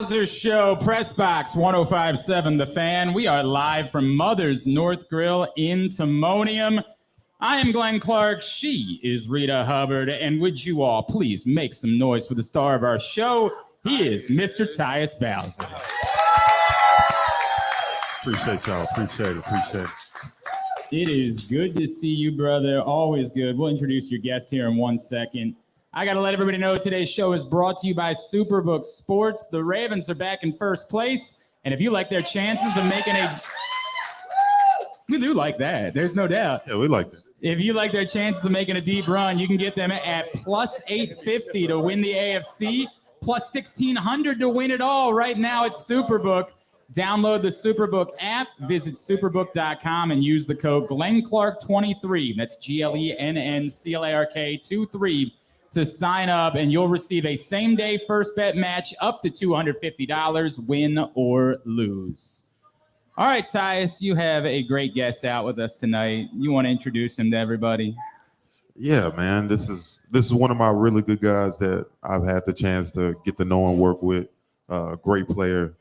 Bowser Show, Press Box 105.7 The Fan. We are live from Mother's North Grille in Timonium. I am Glenn Clark. She is Reeta Hubbard. And would you all please make some noise for the star of our show? He is Mr. Tyus Bowser. Appreciate y'all. Appreciate it. It is good to see you, brother. Always good. We'll introduce your guest here in 1 second. I got to let everybody know today's show is brought to you by Superbook Sports. The Ravens are back in first place. And if you like their chances of making a... We do like that. There's no doubt. Yeah, we like that. If you like their chances of making a deep run, you can get them at plus 850 to win the AFC, plus 1,600 to win it all right now at Superbook. Download the Superbook app, visit superbook.com, and use the code GlennClark23. That's GLENNCLARK23 to sign up, and you'll receive a same-day first bet match up to $250, win or lose. All right, Tyus, you have a great guest out with us tonight. You want to introduce him to everybody? Yeah, man. This is one of my really good guys that I've had the chance to get to know and work with. Great player,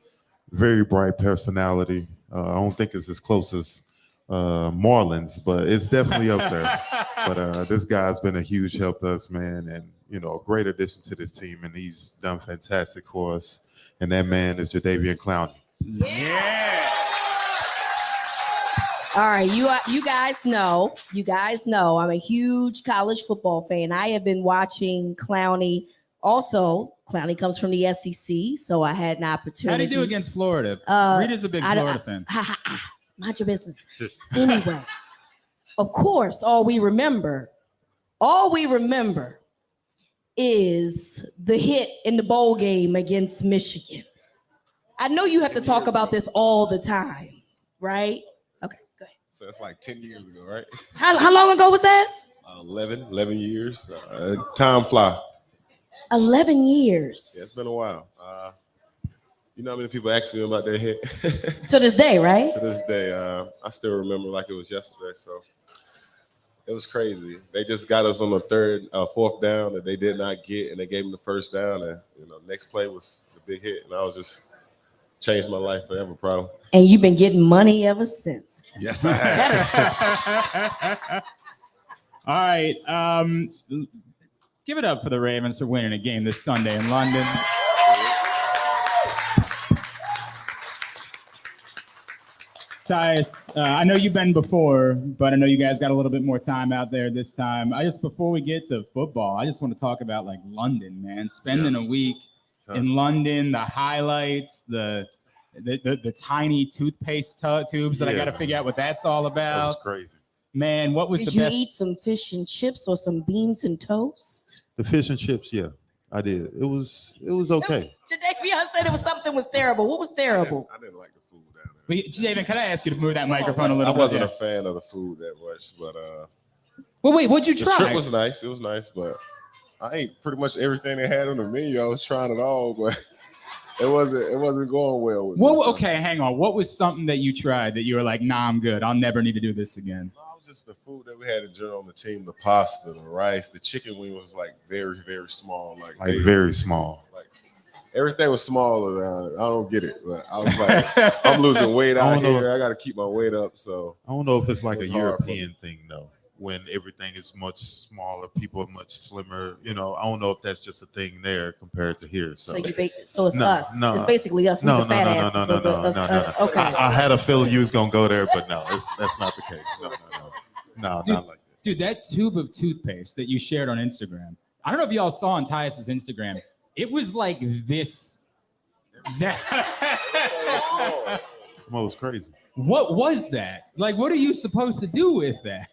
very bright personality. I don't think it's as close as Marlins, but it's definitely up there. But this guy's been a huge help to us, man, and a great addition to this team, and he's done fantastic for us. And that man is Jadeveon Clowney. Yeah. All right, you guys know I'm a huge college football fan. I have been watching Clowney. Also, Clowney comes from the SEC, so I had an opportunity. How'd he do against Florida? Rita's a big Florida fan. Mind your business. Anyway, of course, all we remember is the hit in the bowl game against Michigan. I know you have to talk about this all the time, right? Okay, go ahead. So it's like 10 years ago, right? How long ago was that? 11 years. Time fly. 11 years. Yeah, it's been a while. You know how many people ask me about that hit? To this day, right? To this day. I still remember like it was yesterday. So it was crazy. They just got us on the fourth down that they did not get, and they gave them the first down. And next play was the big hit, and I was just changed my life forever, probably. And you've been getting money ever since. Yes, I have. All right. Give it up for the Ravens for winning a game this Sunday in London. Tyus, I know you've been before, but I know you guys got a little bit more time out there this time. Before we get to football, I just want to talk about like London, man. Spending a week in London, the highlights, the tiny toothpaste tubes that I got to figure out what that's all about. That was crazy. Man, what was the best? Did you eat some fish and chips or some beans and toast? The fish and chips, yeah, I did. It was okay. Jadeveon said something was terrible. What was terrible? I didn't like the food down there. Jadeveon, can I ask you to move that microphone a little bit? I wasn't a fan of the food that much, but well, wait, what'd you try? The trip was nice. It was nice, but I ate pretty much everything they had on the menu. I was trying it all, but it wasn't going well with me. Okay, hang on. What was something that you tried that you were like, nah, I'm good. I'll never need to do this again? Just the food that we had in general on the team, the pasta, the rice, the chicken wing was like very, very small. Like very small. Like everything was small around it. I don't get it. But I was like, I'm losing weight out here. I got to keep my weight up. So I don't know if it's like a European thing though, when everything is much smaller, people are much slimmer. I don't know if that's just a thing there compared to here. So it's us. No, it's basically us. No. Okay. I had a feeling you was gonna go there, but no, that's not the case. No, dude, not like that. Dude, that tube of toothpaste that you shared on Instagram, I don't know if y'all saw on Tyus's Instagram. It was like this. It was crazy. What was that? Like, what are you supposed to do with that?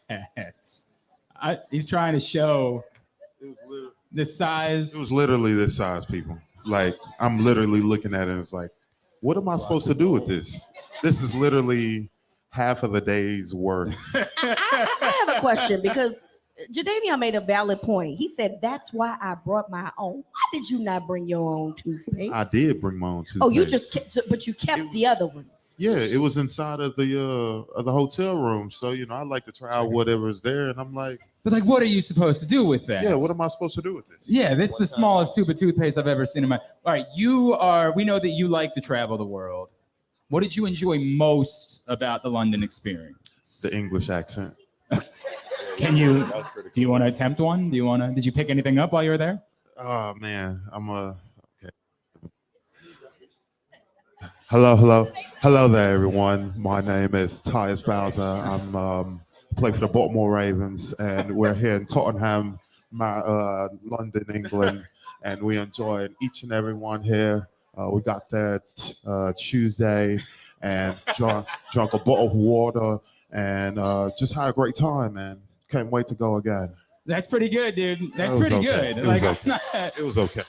He's trying to show the size. It was literally this size, people. Like, I'm literally looking at it and it's like, what am I supposed to do with this? This is literally half of the day's worth. I have a question because Jadeveon made a valid point. He said, that's why I brought my own. Why did you not bring your own toothpaste? I did bring my own toothpaste. Oh, you just kept, but you kept the other ones. Yeah, it was inside of the hotel room. So, I like to try out whatever's there. And I'm like, But like, what are you supposed to do with that? Yeah, what am I supposed to do with this? Yeah, that's the smallest tube of toothpaste I've ever seen in my. All right, we know that you like to travel the world. What did you enjoy most about the London experience? The English accent. Do you want to attempt one? Did you pick anything up while you were there? Oh man, okay. Hello there, everyone. My name is Tyus Bowser. I'm play for the Baltimore Ravens, and we're here in Tottenham, London, England, and we enjoy each and every one here. We got there Tuesday and drank a bottle of water and just had a great time, man. Can't wait to go again. That's pretty good, dude. That's pretty good. It was okay.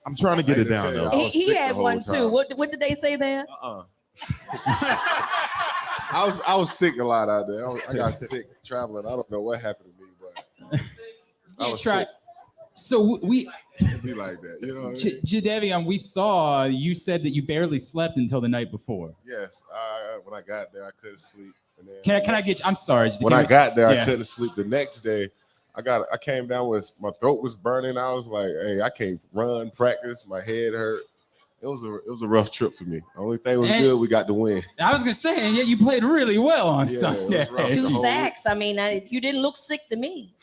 I'm trying to get it down, though. He had one too. What did they say there? I was sick a lot out there. I got sick traveling. I don't know what happened to me, but I was sick. So we be like that, you know. Jadeveon, we saw you said that you barely slept until the night before. Yes, when I got there, I couldn't sleep. And then can I get you? I'm sorry. When I got there, I couldn't sleep. The next day, I came down with my throat was burning. I was like, hey, I can't run, practice. My head hurt. It was a rough trip for me. The only thing was good, we got the win. I was gonna say, and yet you played really well on Sunday. 2 sacks. I mean, you didn't look sick to me.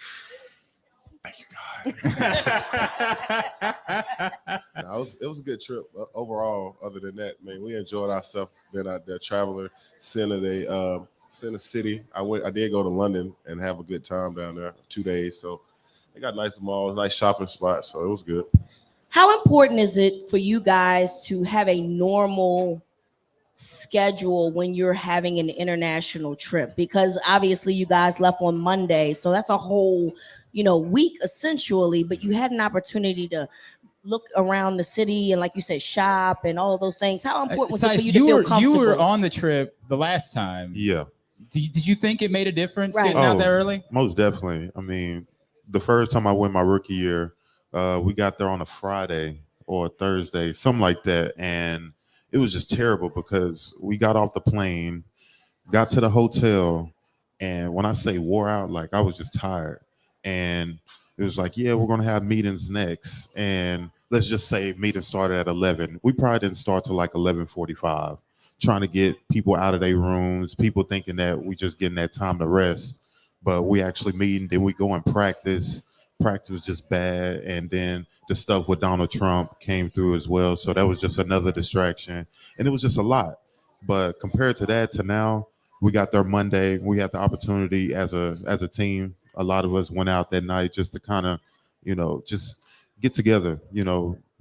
Thank you, God. It was a good trip overall. Other than that, man, we enjoyed ourselves. Been out there traveling, Center City. I did go to London and have a good time down there 2 days. So they got nice malls, nice shopping spots. So it was good. How important is it for you guys to have a normal schedule when you're having an international trip? Because obviously you guys left on Monday, so that's a whole, week essentially, but you had an opportunity to look around the city and, like you said, shop and all of those things. How important was it for you to feel comfortable? You were on the trip the last time. Yeah. Did you think it made a difference getting out there early? Most definitely. I mean, the first time I went my rookie year, we got there on a Friday or a Thursday, something like that. And it was just terrible because we got off the plane, got to the hotel, and when I say wore out, like I was just tired. And it was like, yeah, we're going to have meetings next. And let's just say meeting started at 11. We probably didn't start till like 11:45, trying to get people out of their rooms, people thinking that we just getting that time to rest. But we actually meeting, then we go and practice. Practice was just bad. And then the stuff with Donald Trump came through as well. So that was just another distraction. And it was just a lot. But compared to that to now, we got there Monday. We had the opportunity as a team. A lot of us went out that night just to kind of, just get together,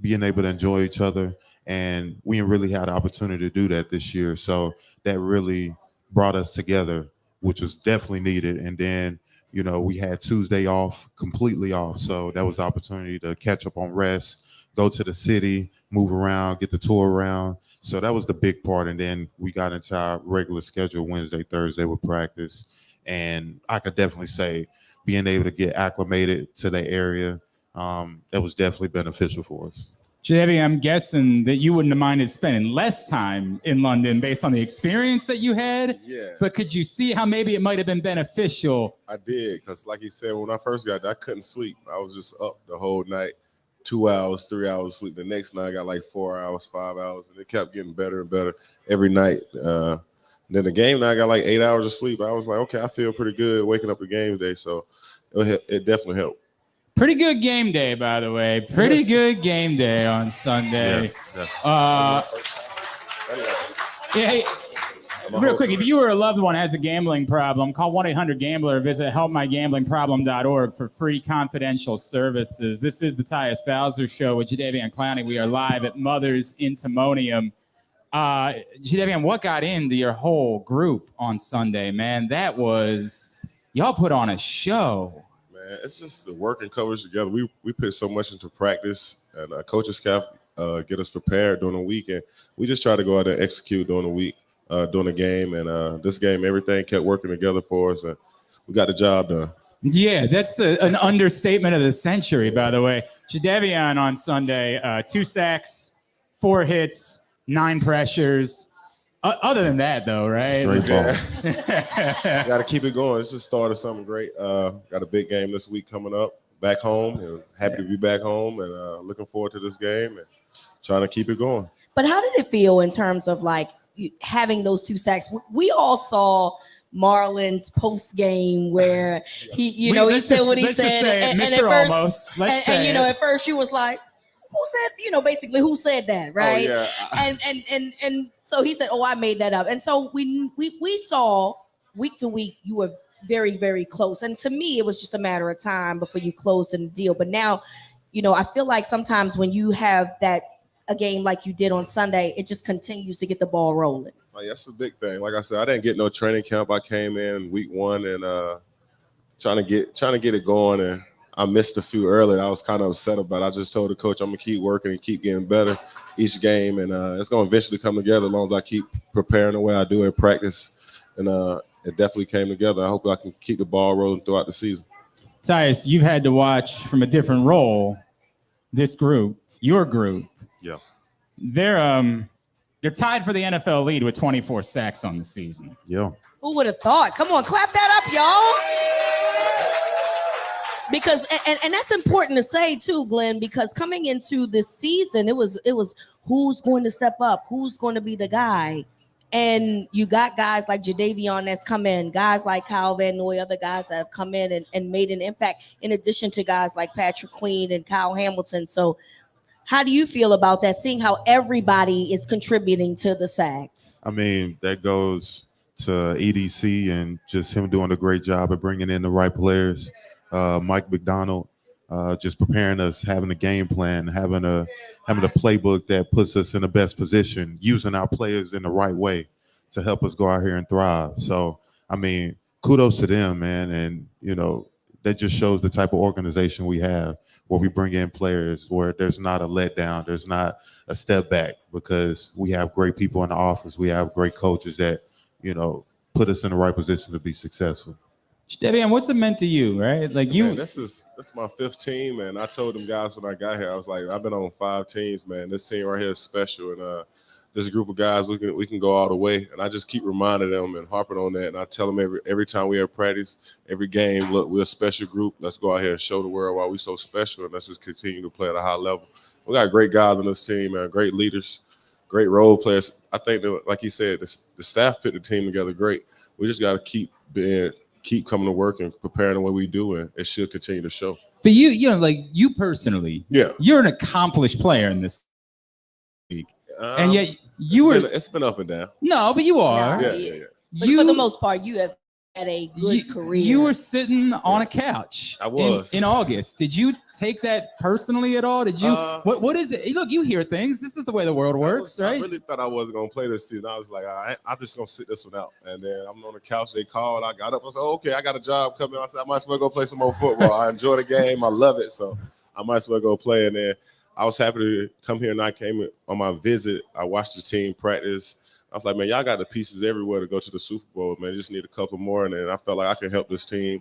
being able to enjoy each other. And we really had the opportunity to do that this year. So that really brought us together, which was definitely needed. And then, we had Tuesday off, completely off. So that was the opportunity to catch up on rest, go to the city, move around, get the tour around. So that was the big part. And then we got into our regular schedule Wednesday, Thursday with practice. And I could definitely say being able to get acclimated to the area, that was definitely beneficial for us. Jadeveon, I'm guessing that you wouldn't have minded spending less time in London based on the experience that you had. Yeah. But could you see how maybe it might have been beneficial? I did, because like he said, when I first got there, I couldn't sleep. I was just up the whole night, 2 hours, 3 hours sleep. The next night I got like 4 hours, 5 hours, and it kept getting better and better every night. Then the game night I got like 8 hours of sleep. I was like, okay, I feel pretty good waking up the game day. So it definitely helped. Pretty good game day, by the way. Pretty good game day on Sunday. Hey, real quick, if you or a loved one has a gambling problem, call 1-800-GAMBLER. Visit helpmygamblingproblem.org for free confidential services. This is the Tyus Bowser Show with Jadeveon Clowney. We are live at Mother's in Timonium. Jadeveon, what got into your whole group on Sunday, man? Y'all put on a show. Man, it's just the work and coverage together. We put so much into practice, and our coaching staff get us prepared during the week, and we just try to go out and execute during the week, during the game. And this game, everything kept working together for us, and we got the job done. Yeah, that's an understatement of the century, by the way. Jadeveon on Sunday, 2 sacks, 4 hits, 9 pressures. Other than that, though, right? Straight ball. Got to keep it going. It's the start of something great. Got a big game this week coming up back home. And happy to be back home and looking forward to this game and trying to keep it going. But how did it feel in terms of like having those 2 sacks? We all saw Marlon's post game where he said what he said, and at first, at first you was like, who said, basically who said that, right? Oh, yeah. And so he said, oh, I made that up. And so we saw week to week you were very, very close. And to me, it was just a matter of time before you closed in the deal. But now, I feel like sometimes when you have a game like you did on Sunday, it just continues to get the ball rolling. Oh, yeah, that's a big thing. Like I said, I didn't get no training camp. I came in week 1 and trying to get it going, and I missed a few early. I was kind of upset about it. I just told the coach I'm gonna keep working and keep getting better each game, and it's gonna eventually come together as long as I keep preparing the way I do in practice. And it definitely came together. I hope I can keep the ball rolling throughout the season. Tyus, you've had to watch from a different role this group, your group. Yeah. They're tied for the NFL lead with 24 sacks on the season. Yeah. Who would have thought? Come on, clap that up, y'all. Because and that's important to say too, Glenn, because coming into this season, it was who's going to step up, who's going to be the guy. And you got guys like Jadeveon that's come in, guys like Kyle Van Noy, other guys that have come in and made an impact, in addition to guys like Patrick Queen and Kyle Hamilton. So how do you feel about that, seeing how everybody is contributing to the sacks? I mean, that goes to EDC and just him doing a great job of bringing in the right players. Mike McDonald just preparing us, having a game plan, having a playbook that puts us in the best position, using our players in the right way to help us go out here and thrive. So, I mean, kudos to them, man. And, that just shows the type of organization we have, where we bring in players where there's not a letdown, there's not a step back, because we have great people in the office. We have great coaches that, put us in the right position to be successful. Jadeveon, what's it meant to you, right? Like Man, that's my 5th team, man. I told them guys when I got here, I was like, I've been on 5 teams, man. This team right here is special, and this group of guys, we can go all the way. And I just keep reminding them and harping on that. And I tell them every time we have practice, every game, look, we're a special group. Let's go out here and show the world why we're so special, and let's just continue to play at a high level. We got great guys on this team, man. Great leaders, great role players. I think that, like you said, the staff put the team together great. We just got to keep coming to work and preparing the way we do, and it should continue to show. But you personally, yeah, you're an accomplished player in this league, and yet it's been up and down. No, but you are. Yeah. But for the most part, you have had a good career. You were sitting on a couch. I was in August. Did you take that personally at all? Did you? What is it? Look, you hear things. This is the way the world works, right? I really thought I wasn't gonna play this season. I was like, I'm just gonna sit this one out. And then I'm on the couch. They called. I got up. I said, okay, I got a job coming. I said, I might as well go play some more football. I enjoy the game. I love it. So I might as well go play. And then I was happy to come here, and I came on my visit. I watched the team practice. I was like, man, y'all got the pieces everywhere to go to the Super Bowl, man. Just need a couple more. And then I felt like I could help this team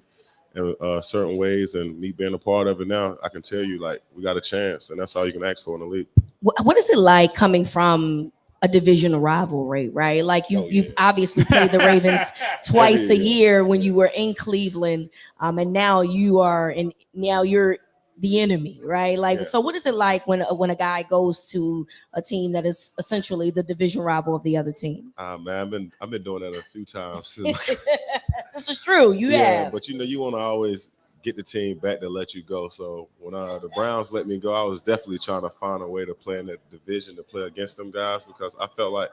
in certain ways, and me being a part of it now, I can tell you, like, we got a chance, and that's all you can ask for in the league. What is it like coming from a divisional rivalry, right? Like you obviously played the Ravens twice a year when you were in Cleveland, and now you're the enemy, right? Like, so what is it like when a guy goes to a team that is essentially the division rival of the other team? Man, I've been doing that a few times. This is true. You have. But you want to always get the team back to let you go. So when the Browns let me go, I was definitely trying to find a way to play in that division, to play against them guys, because I felt like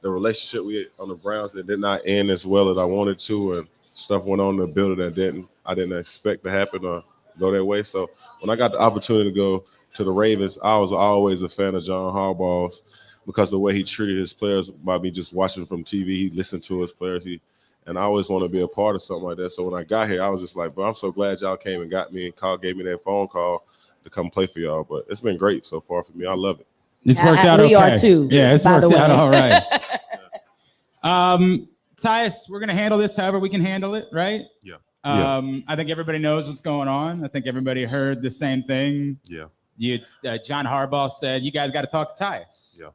the relationship we had on the Browns, it did not end as well as I wanted to, and stuff went on in the building that I didn't expect to happen or go that way. So when I got the opportunity to go to the Ravens, I was always a fan of John Harbaugh's, because the way he treated his players, by me just watching from TV, he listened to his players. And I always want to be a part of something like that. So when I got here, I was just like, bro, I'm so glad y'all came and got me and gave me that phone call to come play for y'all. But it's been great so far for me. I love it. It's worked out okay. We are too. Yeah, it's worked out all right. Tyus, we're going to handle this however we can handle it, right? Yeah. I think everybody knows what's going on. I think everybody heard the same thing. Yeah. John Harbaugh said, you guys got to talk to Tyus. Yeah.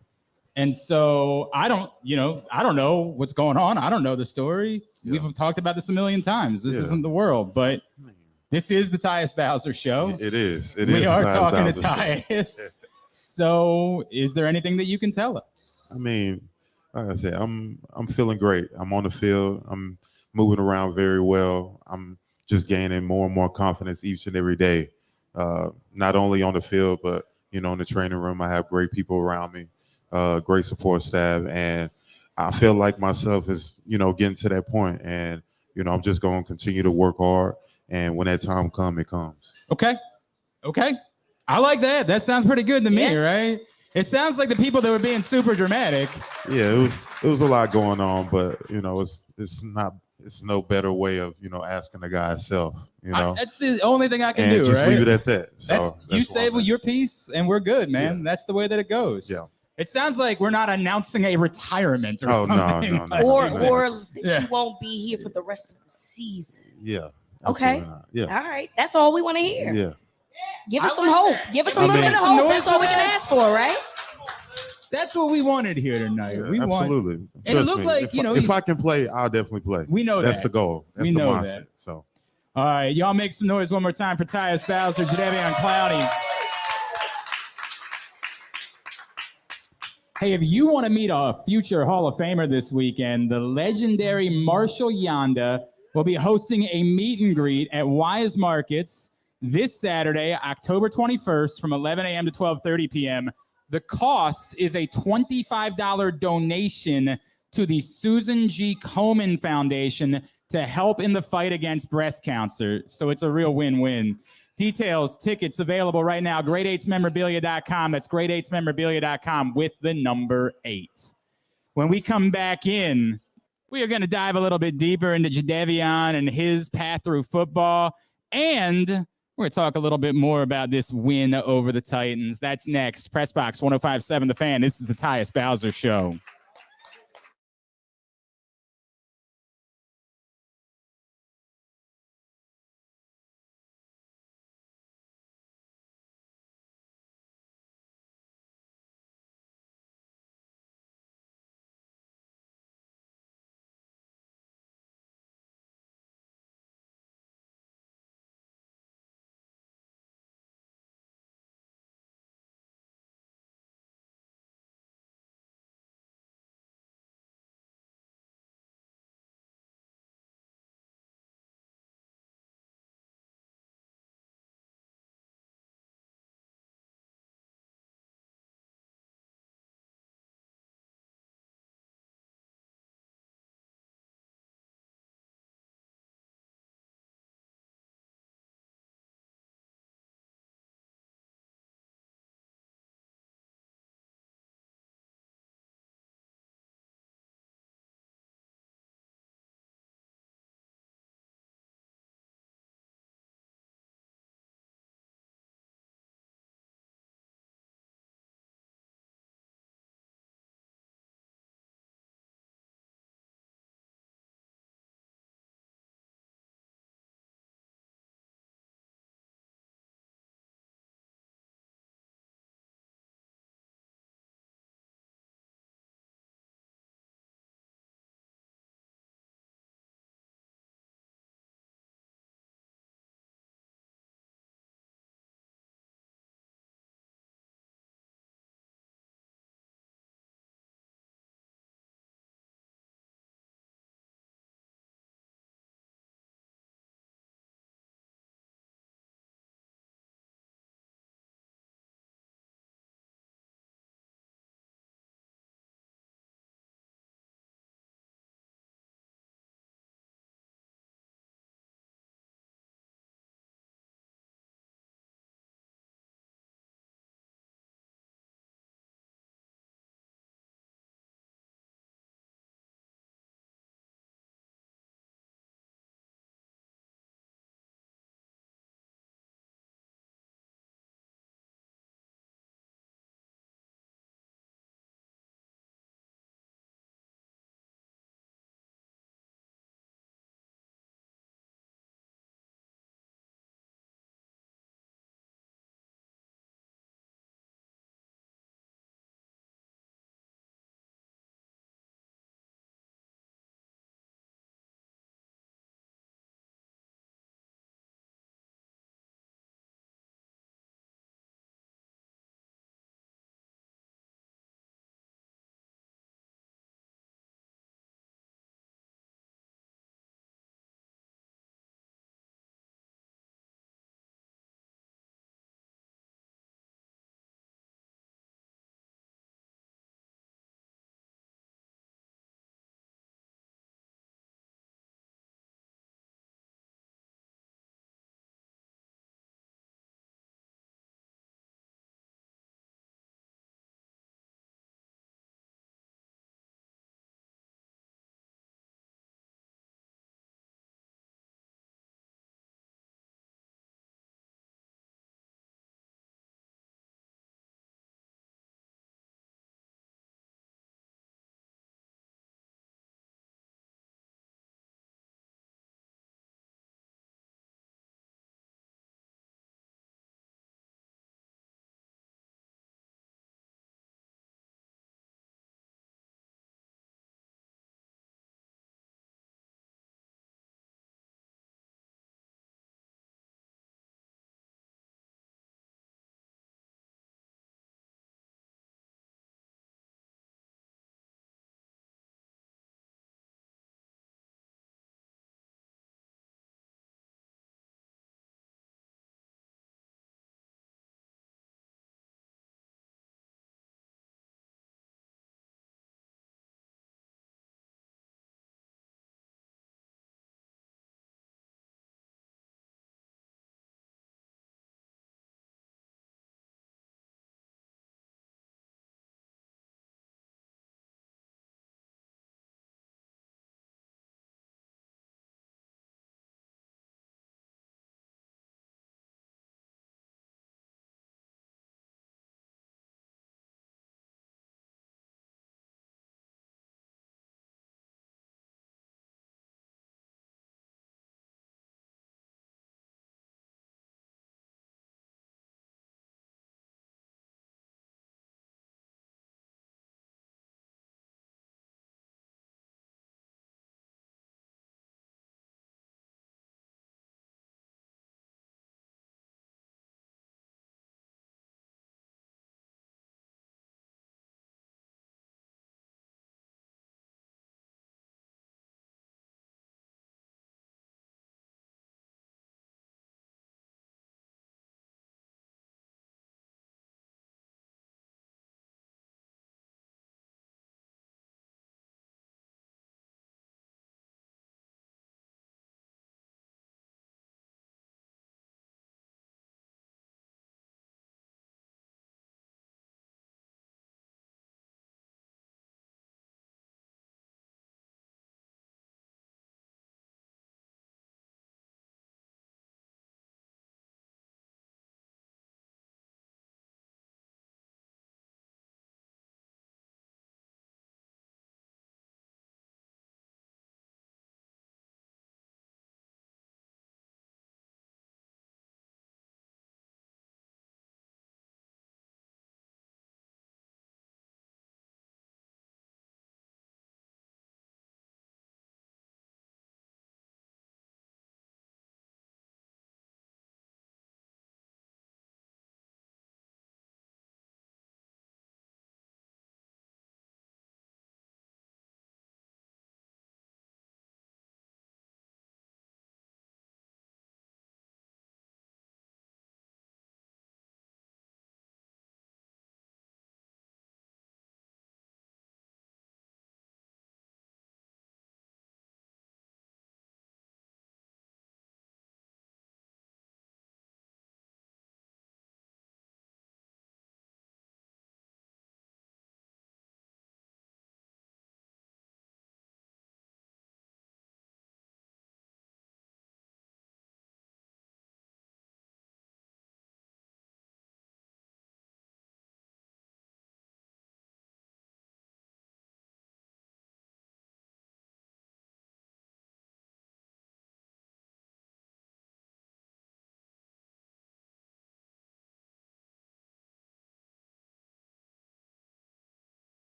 And so I don't know what's going on. I don't know the story. Yeah. We've talked about this a million times. This isn't the world, but this is the Tyus Bowser Show. It is. We are talking to Tyus. Tyus. So is there anything that you can tell us? I mean, like I said, I'm feeling great. I'm on the field. I'm moving around very well. I'm just gaining more and more confidence each and every day. Not only on the field, but in the training room, I have great people around me, great support staff, and I feel like myself is getting to that point, and I'm just going to continue to work hard, and when that time comes, it comes. Okay. I like that. That sounds pretty good to me, right? It sounds like the people that were being super dramatic. Yeah, it was a lot going on, but it's no better way of asking the guy himself. That's the only thing I can do. Just right? leave it at that. So you say your piece, and we're good, man. That's the way that it goes. Yeah. It sounds like we're not announcing a retirement or something. No. Or that you won't be here for the rest of the season. Yeah. Okay. Yeah. All right. That's all we want to hear. Yeah. Give us some hope. Give us a little bit of hope. That's all we can ask for, right? That's what we wanted here tonight. Yeah, absolutely. And it looked like, if I can play, I'll definitely play. We know that's the goal. That's the mindset. That. So, all right, y'all make some noise one more time for Tyus Bowser, Jadeveon Clowney. Hey, if you want to meet a future Hall of Famer this weekend, the legendary Marshall Yonda will be hosting a meet and greet at Wise Markets this Saturday, October 21st from 11 a.m. to 12:30 p.m. The cost is a $25 donation to the Susan G. Komen Foundation to help in the fight against breast cancer. So it's a real win-win. Details, tickets available right now, grade8smemorabilia.com. That's grade8smemorabilia.com with the number 8. When we come back in, we are going to dive a little bit deeper into Jadeveon and his path through football, and we're going to talk a little bit more about this win over the Titans. That's next. Pressbox 105.7 The Fan. This is the Tyus Bowser Show.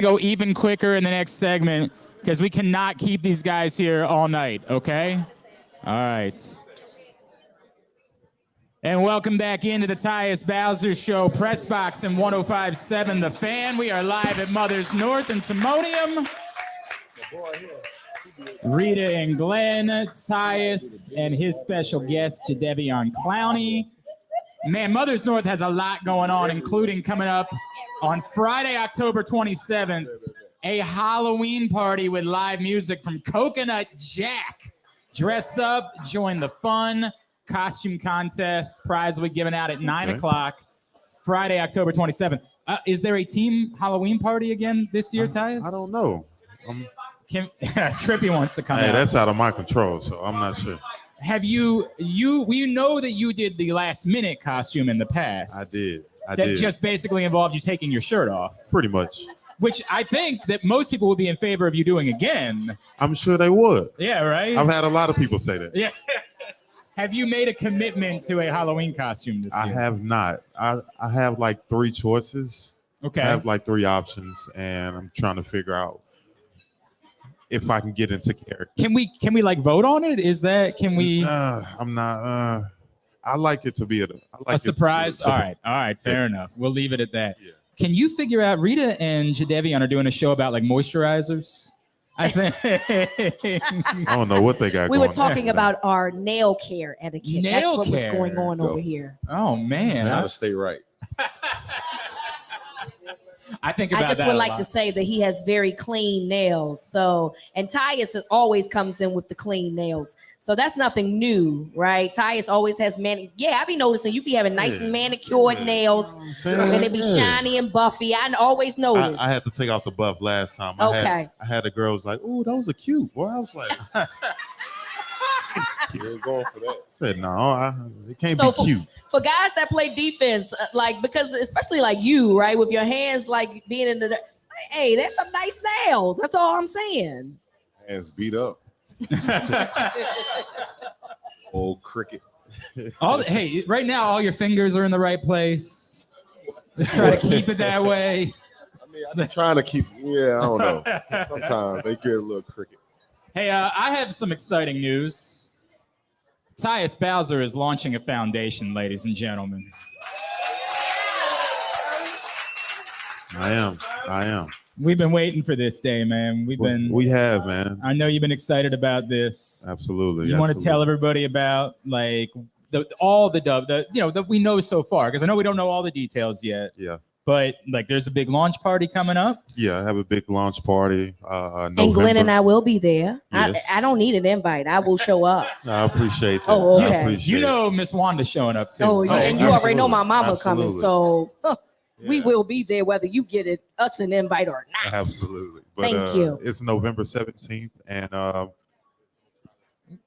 go even quicker in the next segment because we cannot keep these guys here all night, okay? All right. And welcome back into the Tyus Bowser Show, Press Box and 105.7 The Fan. We are live at Mother's North and Timonium. Reeta and Glenn, Tyus, and his special guest, Jadeveon Clowney. Man, Mother's North has a lot going on, including coming up on Friday, October 27th, a Halloween party with live music from Coconut Jack. Dress up, join the fun. Costume contest, prize will be given out at 9 o'clock, Friday, October 27th. Is there a team Halloween party again this year, Tyus? I don't know. Trippy wants to come out. That's out of my control, so I'm not sure. Have we know that you did the last minute costume in the past. I did. That just basically involved you taking your shirt off. Pretty much. Which I think that most people would be in favor of you doing again. I'm sure they would. Yeah, right? I've had a lot of people say that. Yeah. Have you made a commitment to a Halloween costume this year? I have not. I have like 3 choices. Okay. I have like 3 options, and I'm trying to figure out if I can get into character. Can we like vote on it? Is that can we? I'm not. I like it to be a surprise. All right, fair enough. We'll leave it at that. Yeah. Can you figure out? Reeta and Jadeveon are doing a show about like moisturizers. I think. I don't know what they got. We were going talking on. about our nail care etiquette. Nail That's what care. was going on over here. Oh man, Trying to stay right. I think about I just that would a like lot. to say that he has very clean nails. So, and Tyus always comes in with the clean nails. So that's nothing new, right? Tyus always has I be noticing you be having nice and manicured nails, and they be shiny and buffy. I always notice. I had to take out the buff last time. Okay. I had a girl was like, "Oh, those are cute." Boy, I was like, You ain't going for that. I said, "No, it can't So be cute." For guys that play defense, like because especially like you, right, with your hands like being in the, hey, that's some nice nails. That's all I'm saying. Hands beat up. Old cricket. Hey, right now all your fingers are in the right place. Just try to keep it that way. I mean, I'm trying to keep. Yeah, I don't know. Sometimes they get a little cricket. Hey, I have some exciting news. Tyus Bowser is launching a foundation, ladies and gentlemen. I am. We've been waiting for this day, man. We have, man. I know you've been excited about this. Absolutely. You want to tell everybody about like that we know so far, because I know we don't know all the details yet. Yeah. But like, there's a big launch party coming up. Yeah, I have a big launch party. And Glenn and I will be there. Yes. I don't need an invite. I will show up. I appreciate that. Oh, okay. I appreciate You know Miss Wanda's showing up too. Oh, yeah. And you already know my mama Absolutely. coming. So we Yeah. will be there whether you get us an invite or not. Absolutely. But, Thank you. It's November 17th, and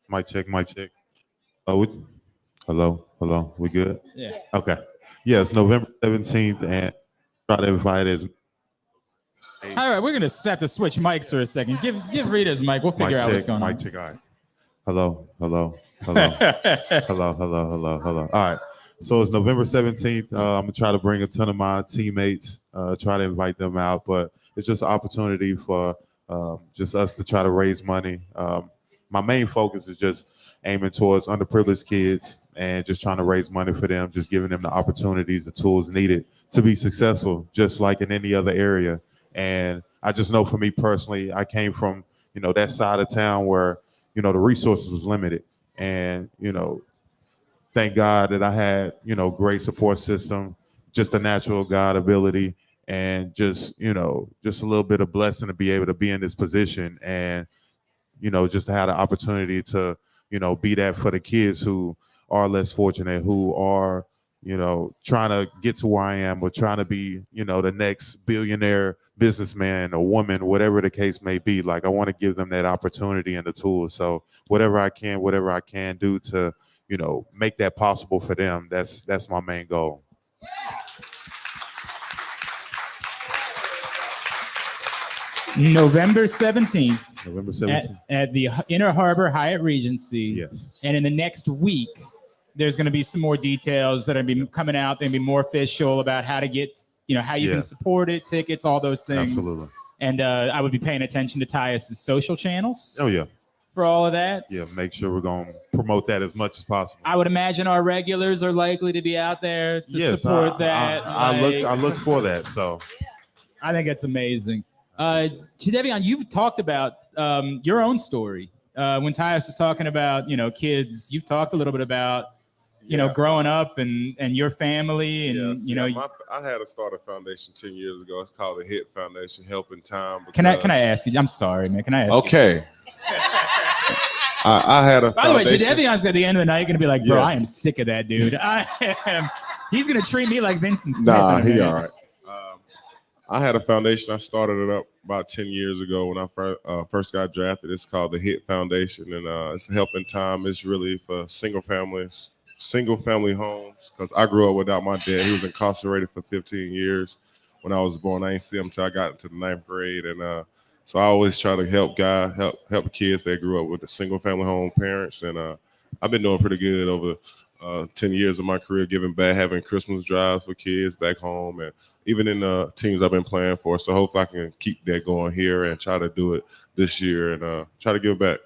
mic check. Hello. We good? Yeah. Okay. Yeah, it's November 17th, and try to invite as All right, we're gonna have to switch mics for a second. Give Rita's mic. We'll figure out what's going on. Mic check. All right. Hello. All right. So it's November 17th. I'm gonna try to bring a ton of my teammates, try to invite them out, but it's just an opportunity for just us to try to raise money. My main focus is just aiming towards underprivileged kids and just trying to raise money for them, just giving them the opportunities, the tools needed to be successful, just like in any other area. And I just know for me personally, I came from, that side of town where, the resources was limited. And, thank God that I had, great support system, just a natural God ability, and just a little bit of blessing to be able to be in this position and, just to have the opportunity to, be that for the kids who are less fortunate, who are, trying to get to where I am, or trying to be, the next billionaire businessman or woman, whatever the case may be. Like, I want to give them that opportunity and the tools. So whatever I can do to, make that possible for them, that's my main goal. November 17th. November 17th. At the Inner Harbor Hyatt Regency. Yes. And in the next week, there's going to be some more details that are going to be coming out. They're going to be more official about how to get how you can support it, tickets, all those things. Absolutely. And I would be paying attention to Tyus' social channels. Oh, yeah. For all of that. Yeah, make sure we're going to promote that as much as possible. I would imagine our regulars are likely to be out there to support that. I look for that. So I think it's amazing. Jadeveon, you've talked about your own story. When Tyus was talking about, kids, you've talked a little bit about, growing up and your family. And, I had to start a foundation 10 years ago. It's called the HIT Foundation, Helping Time. Can I ask you? I'm sorry, man. Can I ask you? Okay. I had a By the way, foundation. Jadeveon's at the end of the night going to be like, bro, I am sick of that dude. He's going to treat me like Vincent Smith. Nah, he all right. I had a foundation. I started it up about 10 years ago when I first got drafted. It's called the HIT Foundation, and it's helping time. It's really for single family homes, because I grew up without my dad. He was incarcerated for 15 years when I was born. I didn't see him until I got into the 9th grade, and so I always try to help kids that grew up with the single family home parents, and I've been doing pretty good over 10 years of my career, giving back, having Christmas drives for kids back home, and even in the teams I've been playing for. So hopefully I can keep that going here and try to do it this year and try to give back.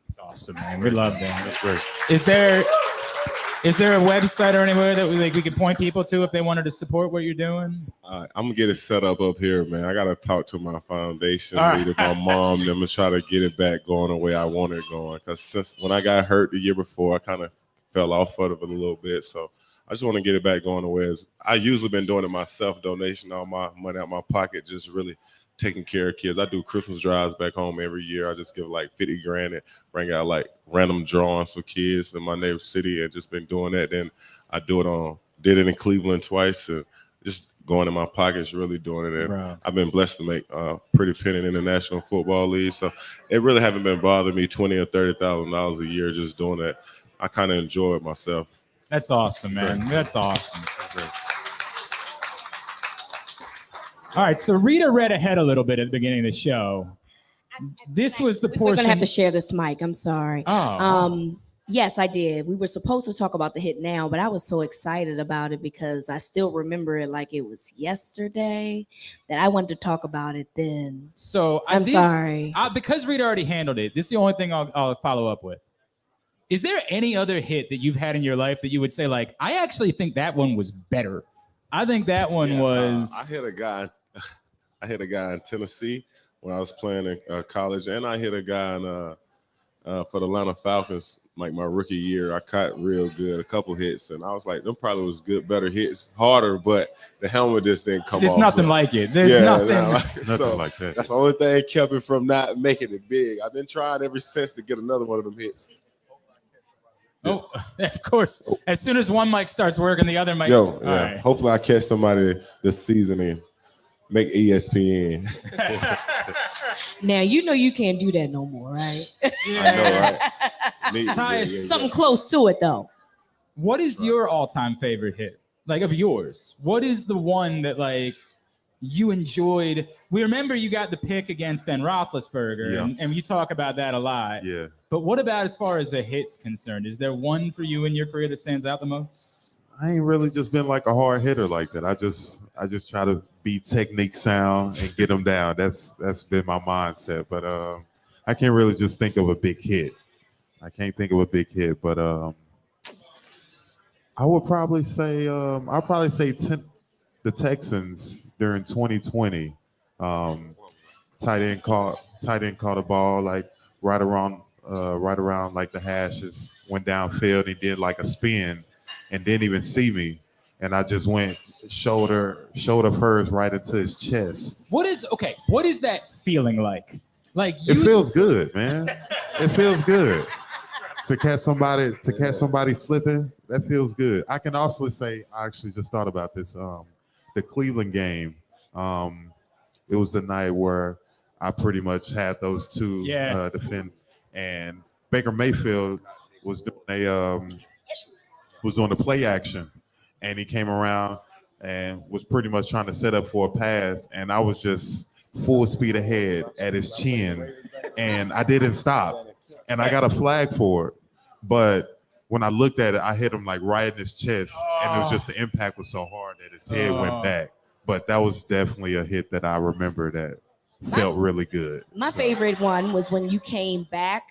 That's awesome, man. We love that. that's great. Is there a website or anywhere that we could point people to if they wanted to support what you're doing? I'm gonna get it set up here, man. I gotta talk to my foundation All leader, right. my mom, them, and try to get it back going the way I want it going. Because since when I got hurt the year before, I kind of fell off of it a little bit. So I just want to get it back going the way I usually been doing it myself, donation all my money out of my pocket, just really taking care of kids. I do Christmas drives back home every year. I just give like 50 grand and bring out like random drawings for kids in my native city, and just been doing that. Then I did it in Cleveland twice, and just going in my pockets, really doing it. And Right. I've been blessed to make pretty penny in the National Football League. So it really haven't been bothering me $20,000 or $30,000 a year just doing that. I kind of enjoy it myself. That's awesome, man. That's awesome. All right, so Reeta read ahead a little bit at the beginning of the show. This was the portion. We're gonna have to share this mic. I'm sorry. Oh. Yes, I did. We were supposed to talk about the hit now, but I was so excited about it because I still remember it like it was yesterday that I wanted to talk about it then. So I'm sorry. Because Reeta already handled it, this is the only thing I'll follow up with. Is there any other hit that you've had in your life that you would say, like, I actually think that one was better? I think that one was. I hit a guy in Tennessee when I was playing in college, and I hit a guy for the Atlanta Falcons, like my rookie year. I caught real good, a couple hits, and I was like, them probably was good, better hits, harder, but the helmet just didn't come off. There's nothing like it. There's nothing. Nothing like that. That's the only thing that kept it from not making it big. I've been trying ever since to get another one of them hits. Oh, of course. As soon as one mic starts working, the other mic. Yo, All yeah. right. Hopefully I catch somebody this season and make ESPN. Now you know you can't do that no more, right? I know, right? Tyus, Something close to it though. What is your all-time favorite hit? Like, of yours? What is the one that, like, you enjoyed? We remember you got the pick against Ben Roethlisberger, Yeah. and you talk about that a lot. Yeah. But what about as far as a hit's concerned? Is there one for you in your career that stands out the most? I ain't really just been like a hard hitter like that. I just try to be technique sound and get them down. That's been my mindset. But I can't really just think of a big hit. I can't think of a big hit. But I would probably say the Texans during 2020. Tight end caught a ball like right around like the hashes, went downfield. He did like a spin and didn't even see me, and I just went shoulder first right into his chest. What is that feeling like? Like, It feels good, man. It feels good to catch somebody slipping. That feels good. I can also say I actually just thought about this. The Cleveland game. It was the night where I pretty much had those two defend, and Baker Mayfield was doing the play action, and he came around and was pretty much trying to set up for a pass, and I was just full speed ahead at his chin, and I didn't stop, and I got a flag for it. But when I looked at it, I hit him like right in his chest, and it was just the impact was so hard that his head went back. But that was definitely a hit that I remember that felt really good. My favorite one was when you came back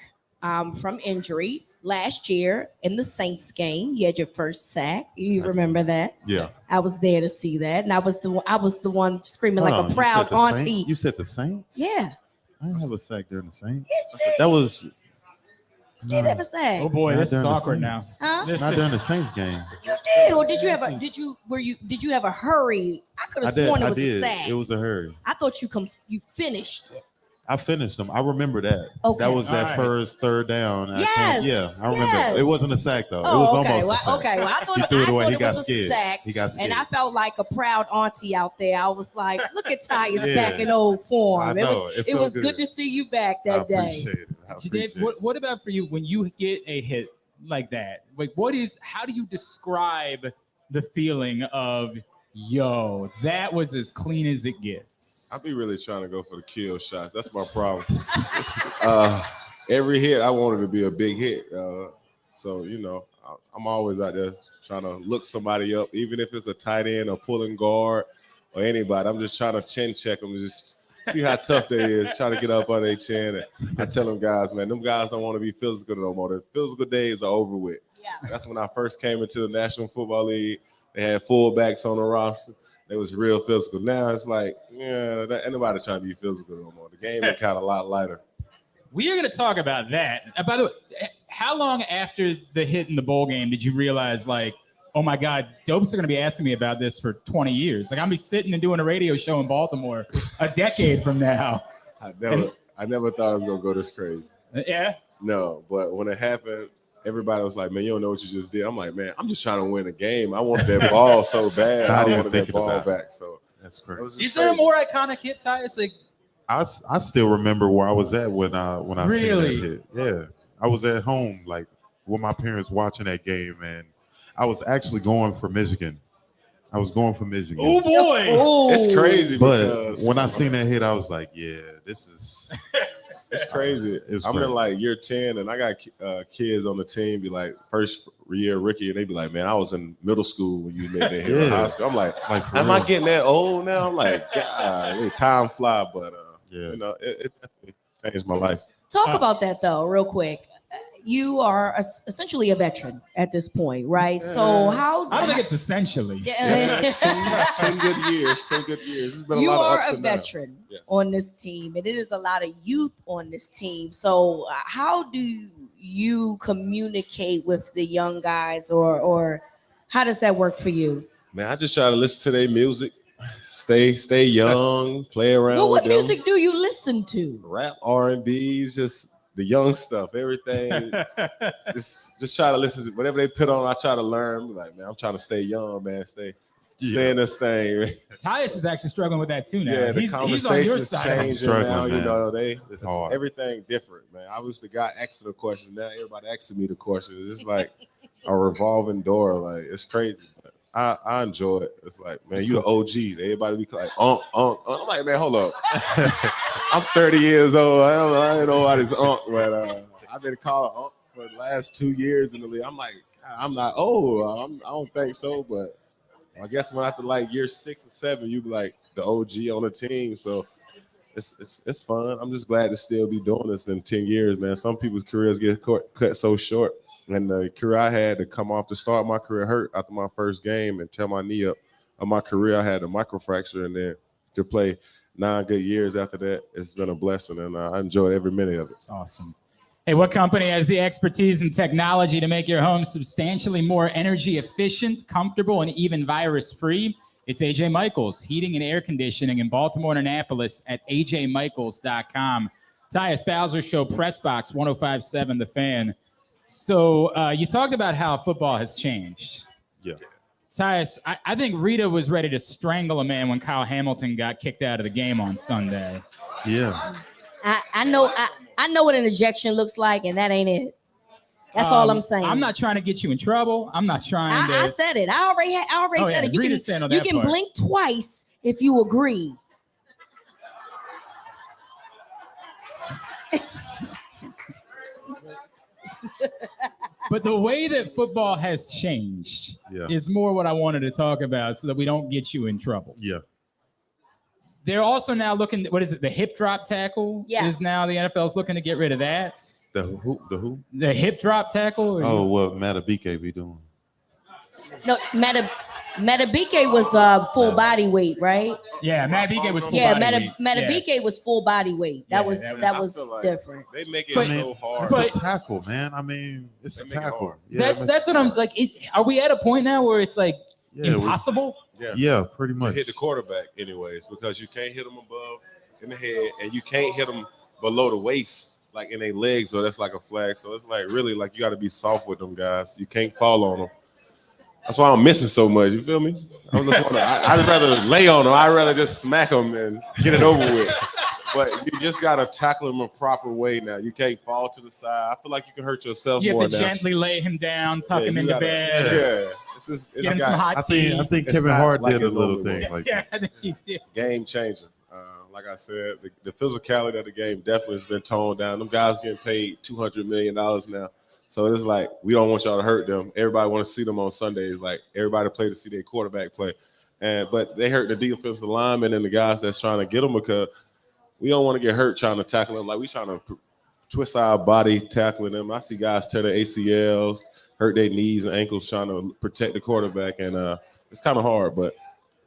from injury last year in the Saints game. You had your first sack. You remember that? Yeah. I was there to see that, and I was the one screaming Hold like on, a proud you said the auntie. Saints? You said the Saints? Yeah, I didn't have a sack during the Saints. That was you did have a sack. Oh boy, Not this is during the awkward now. Saints. Huh? This not is- during the Saints game. You did, or did you have a? Did you have a hurry? I could I have did. sworn it I was a did. sack. It was a hurry. I thought you finished it. I finished them. I remember that. Okay. That was that All right. first third down. Yes, Yeah, I remember. yes. It wasn't a sack though. Oh, it was okay. almost a Well, sack. okay. Well, I thought He threw it I away. thought He it got was a scared. sack, He got scared. and I felt like a proud auntie out there. I was like, "Look at Tyus Yeah. back in old form." I know. It felt was good to see you back I that day. appreciate it. I Jade, appreciate it. what about for you when you get a hit like that? Like, how do you describe the feeling of, yo, that was as clean as it gets? I be really trying to go for the kill shots. That's my problem. Every hit, I wanted to be a big hit. So, I'm always out there trying to look somebody up, even if it's a tight end or pulling guard or anybody. I'm just trying to chin check them, just see how tough they is, trying to get up on their chin. And I tell them guys, man, them guys don't want to be physical no more. The physical days are over with. Yeah. That's when I first came into the National Football League. They had fullbacks on the roster. They was real physical. Now it's like, ain't nobody trying to be physical no more. The game is kind of a lot lighter. We are going to talk about that. By the way, how long after the hit in the bowl game did you realize, like, oh my God, dopes are going to be asking me about this for 20 years? Like, I'm be sitting and doing a radio show in Baltimore a decade from now. I never thought it was gonna go this crazy. Yeah. No, but when it happened, everybody was like, "Man, you don't know what you just did." I'm like, "Man, I'm just trying to win a game. I want that ball so bad. Not I even wanted that thinking ball about it. back." So That's it crazy. was just Is there a crazy. more iconic hit, Tyus? Like, I still remember where I was at when I Really? seen that hit. Yeah, I was at home like with my parents watching that game, and I was actually going for Michigan. I was going for Michigan. oh boy. Oh, It's crazy, But because when I seen that hit, I was like, yeah, this is it's crazy. It was I'm crazy. in like year 10, and I got kids on the team be like first year rookie, and they be like, "Man, I was in middle school when you made that hit in Yeah. high school." I'm like, for "Am real. I getting that old now?" I'm like, "God, time fly," but Yeah. it definitely changed my life. Talk about that though, real quick. You are essentially a veteran at this point, right? So how? I don't think it's essentially. Yeah. 10 good years. 10 good years. It's been You a lot of are ups a and downs. veteran Yes. on this team, and it is a lot of youth on this team. So, how do you communicate with the young guys, or how does that work for you? Man, I just try to listen to their music, stay young, play around Well, with what them. music do you listen to? Rap, R&B, just the young stuff, everything. just try to listen to whatever they put on. I try to learn. Like, man, I'm trying to stay young, man. Stay in this thing. Tyus is actually struggling with that too now. Yeah, the he's on your conversation's side. changing struggling, now. You man. know, It's hard. everything different, man. I was the guy asking the questions. Now everybody asking me the questions. It's like a revolving door. Like, it's crazy. But I enjoy it. It's like, man, you the OG. Everybody be like, I'm like, man, hold up. I'm 30 years old. I don't know what is but I've been called for the last 2 years in the league. I'm like, I'm not old. I don't think so, but I guess when after like year 6 or 7, you be like the OG on the team. So it's fun. I'm just glad to still be doing this in 10 years, man. Some people's careers get cut so short. And the career I had to come off to start my career hurt after my first game and tear my knee up. Of my career, I had a microfracture, and then to play 9 good years after that, it's been a blessing, and I enjoyed every minute of it. It's awesome. Hey, what company has the expertise and technology to make your home substantially more energy efficient, comfortable, and even virus-free? It's AJ Michaels, heating and air conditioning in Baltimore and Annapolis at ajmichaels.com. Tyus Bowser Show, Press Box, 105.7 The Fan. So you talked about how football has changed. Yeah. Tyus, I think Reeta was ready to strangle a man when Kyle Hamilton got kicked out of the game on Sunday. Yeah. I know what an ejection looks like, and that ain't it. That's all I'm saying. I'm not trying to get you in trouble. I'm not trying to. I said it. I already Oh, said yeah, it. You Reeta's saying on you that can part. blink twice if you agree. But the way that football has changed Yeah. is more what I wanted to talk about so that we don't get you in trouble. Yeah. They're also now looking. What is it? The hip drop tackle is now the NFL's looking to get rid of that. The who? The hip drop tackle. Oh, what Matabike be doing? No, Matabike was full body weight, right? Yeah, Matabike was full body weight. Matabike was full body weight. That was like different. They make it so hard. It's a tackle, man. I mean, it's a tackle. Yeah, that's what I'm like. Are we at a point now where it's like impossible? Yeah, pretty much. To hit the quarterback, anyways, because you can't hit them above in the head, and you can't hit them below the waist, like in their legs. So that's like a flag. So it's like really like you got to be soft with them guys. You can't fall on them. That's why I'm missing so much. You feel me? I'd rather lay on them. I'd rather just smack them and get it over with. But you just got to tackle them a proper way now. You can't fall to the side. I feel like you can hurt yourself more now. You have to gently lay him down, tuck him into bed. Yeah. It's get him some hot tea. I think Kevin Hart did a little thing like that. I think he did. Game changer. Like I said, the physicality of the game definitely has been toned down. Them guys getting paid $200 million now. So it's like, we don't want y'all to hurt them. Everybody want to see them on Sundays. Like, everybody play to see their quarterback play. But they hurt the defensive linemen and the guys that's trying to get them because we don't want to get hurt trying to tackle them. Like, we trying to twist our body tackling them. I see guys tear their ACLs, hurt their knees and ankles trying to protect the quarterback. And it's kind of hard, but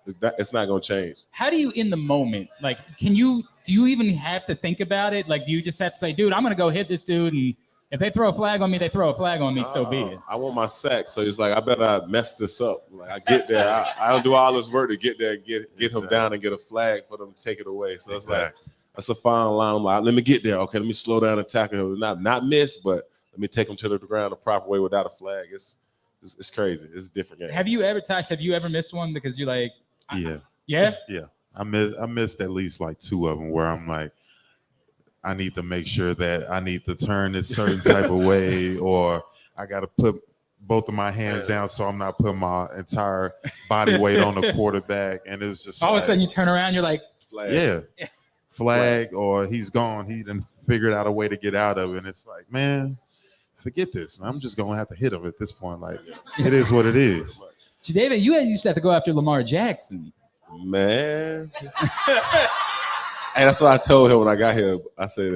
it's not going to change. How do you, in the moment, like, do you even have to think about it? Like, do you just have to say, dude, I'm going to go hit this dude, and if they throw a flag on me, they throw a flag on me, so be it. I want my sack, so it's like, I better not mess this up. Like, I get there. I'll do all this work to get there, get him down and get a flag for them to take it away. So it's like, that's a fine line. I'm like, let me get there. Okay, let me slow down and tackle him. Not miss, but let me take him to the ground the proper way without a flag. It's crazy. It's a different game. Have you ever missed one because you're like, Yeah. I missed at least like two of them where I'm like, I need to make sure that I need to turn this certain type of way, or I got to put both of my hands down so I'm not putting my entire body weight on the quarterback. And it was just all of a sudden you turn around, you're like, flag, or he's gone. He done figured out a way to get out of it. And it's like, man, forget this, man. I'm just going to have to hit him at this point. Like, it is what it is. David, you guys used to have to go after Lamar Jackson. Man. And that's what I told him when I got here. I said,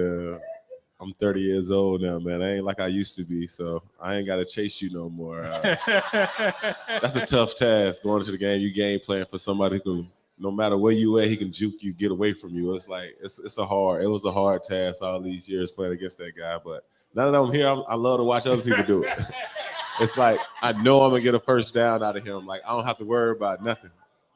I'm 30 years old now, man. I ain't like I used to be, so I ain't got to chase you no more. That's a tough task, going into the game. You game plan for somebody who can, no matter where you at, he can juke you, get away from you. It's like, it was a hard task all these years playing against that guy. But now that I'm here, I love to watch other people do it. It's like, I know I'm going to get a first down out of him. Like, I don't have to worry about nothing.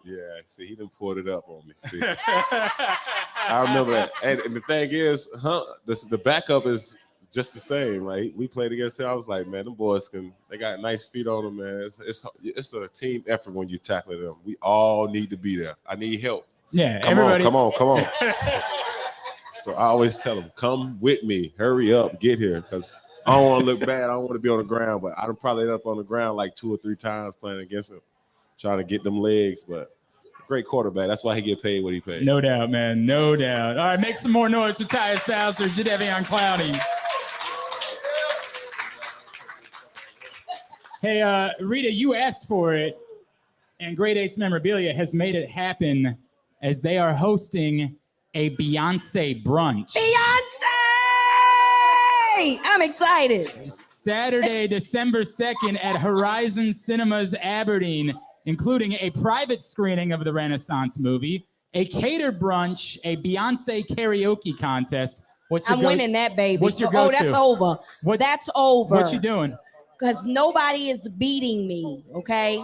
Yeah, see, he done pulled it up on me. See, I remember that. And the thing is, the backup is just the same. Like, we played against him. I was like, man, them boys they got nice feet on them, man. It's a team effort when you tackle them. We all need to be there. I need help. Yeah, come on. So I always tell them, come with me. Hurry up, get here, because I don't want to look bad. I don't want to be on the ground, but I'd probably end up on the ground like 2 or 3 times playing against him, trying to get them legs, but great quarterback. That's why he get paid what he paid. No doubt, man. No doubt. All right, make some more noise for Tyus Bowser, Jadeveon Clowney. Hey, Reeta, you asked for it, and Grade 8's Memorabilia has made it happen as they are hosting a Beyonce brunch. Beyonce! I'm excited. Saturday, December 2nd at Horizon Cinemas Aberdeen, including a private screening of the Renaissance movie, a catered brunch, a Beyonce karaoke contest. I'm winning that, baby. What's your go-to? That's over. That's over. What you doing? Because nobody is beating me, okay?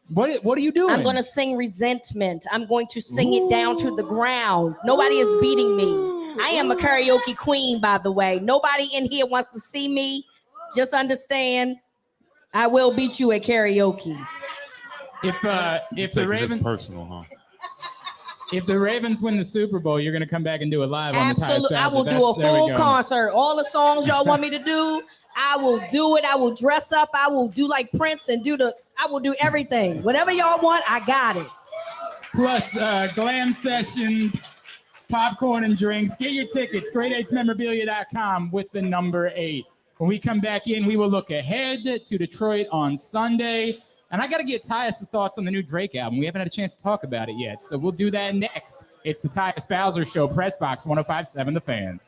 What are you doing? I'm going to sing Resentment. I'm going to sing it down to the ground. Nobody is beating me. I am a karaoke queen, by the way. Nobody in here wants to see me. Just understand, I will beat you at karaoke. If the Ravens personal, huh? If the Ravens win the Super Bowl, you're gonna come back and do it live on the Tyus Bowser. I will do a full concert. All the songs y'all want me to do, I will do it. I will dress up. I will do like Prince and I will do everything. Whatever y'all want, I got it. Plus glam sessions, popcorn and drinks. Get your tickets, grade8memorabilia.com with the number 8. When we come back in, we will look ahead to Detroit on Sunday. And I got to get Tyus' thoughts on the new Drake album. We haven't had a chance to talk about it yet, so we'll do that next. It's the Tyus Bowser Show, Press Box 105.7 The Fan.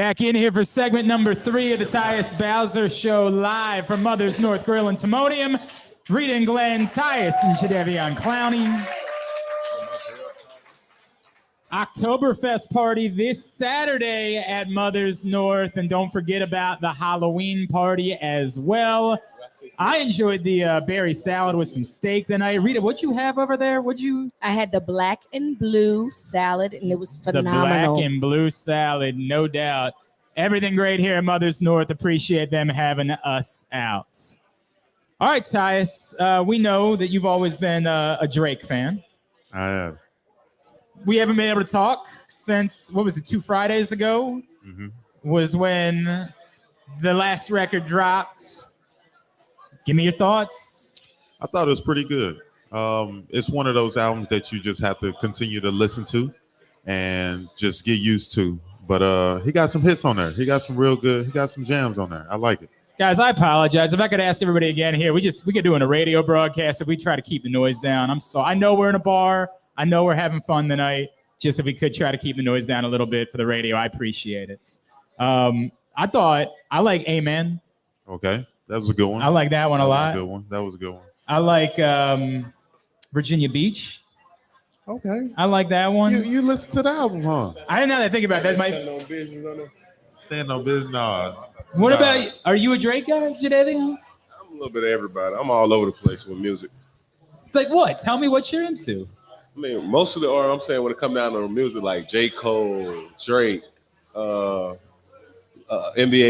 Back in here for segment number 3 of the Tyus Bowser Show, live from Mother's North Grille and Timonium. Reeta and Glenn, Tyus and Jadeveon Clowney. Oktoberfest party this Saturday at Mother's North. And don't forget about the Halloween party as well. I enjoyed the berry salad with some steak tonight. Reeta, what'd you have over there? I had the black and blue salad, and it was phenomenal. The black and blue salad, no doubt. Everything great here at Mother's North. Appreciate them having us out. All right, Tyus, we know that you've always been a Drake fan. I have. We haven't been able to talk since, 2 Fridays ago? Mm-hmm. Was when the last record dropped. Give me your thoughts. I thought it was pretty good. It's one of those albums that you just have to continue to listen to and just get used to. But he got some hits on there. He got some real good. He got some jams on there. I like it. Guys, I apologize. If I could ask everybody again here, we could do a radio broadcast if we try to keep the noise down. I know we're in a bar. I know we're having fun tonight. Just if we could try to keep the noise down a little bit for the radio, I appreciate it. I like Amen. Okay. That was a good one. I like that one a lot. That was a good one. I like Virginia Beach. Okay. I like that one. You listen to the album, huh? I didn't know that. Think about that. Stand on business. Nah. What about you? Are you a Drake guy, Jadeveon? I'm a little bit of everybody. I'm all over the place with music. Like what? Tell me what you're into. I mean, most of I'm saying when it comes down to music, like J. Cole, Drake, NBA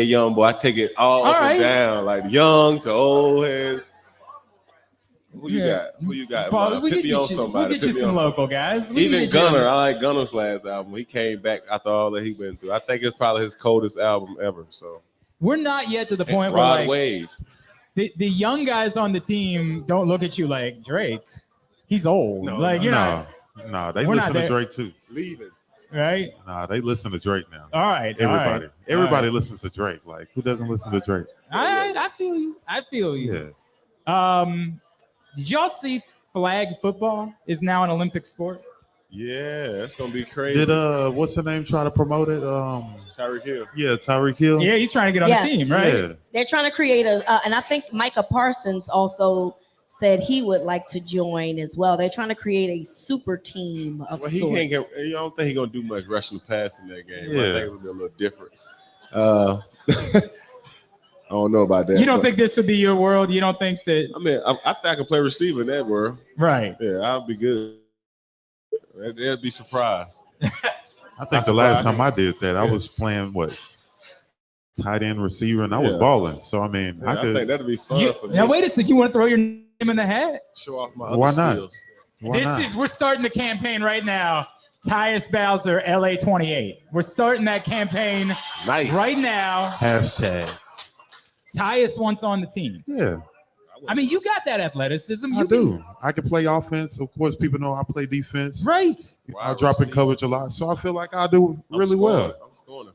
Youngboy, I take it all up and down, like young to old heads. Who you got? Paul, Put me on somebody. We'll get you some local guys. Even Gunner, I like Gunner's last album. He came back after all that he went through. I think it's probably his coldest album ever. So we're not yet to the point where Rod Wave. The young guys on the team don't look at you like Drake. He's old. No, they listen to Drake too. Leaving. Right? Nah, they listen to Drake now. All right. Everybody listens to Drake. Like, who doesn't listen to Drake? All right, I feel you. Yeah. Did y'all see flag football is now an Olympic sport? Yeah, that's gonna be crazy. Did what's the name try to promote it? Tyreek Hill. Yeah, Tyreek Hill. Yeah, he's trying to get on the team, right? Yeah. They're trying to create and I think Micah Parsons also said he would like to join as well. They're trying to create a super team of sorts. I don't think he's gonna do much rushing the pass in that game. Yeah. I think it'll be a little different. I don't know about that. You don't think this would be your world? You don't think that? I mean, I think I can play receiver in that world. Right. Yeah, I'll be good. They'll be surprised. I think the last time I did that, I was playing tight end receiver, and I was balling. So I mean, I think that'd be fun for me. Now wait a second. You want to throw your name in the hat? Show off my Why other not? skills. Why not? We're starting the campaign right now. Tyus Bowser, LA 28. We're starting that campaign right now. Hashtag. Tyus wants on the team. Yeah. I mean, you got that athleticism. I do. I can play offense. Of course, people know I play defense. Right. I drop in coverage a lot. So I feel like I do really well.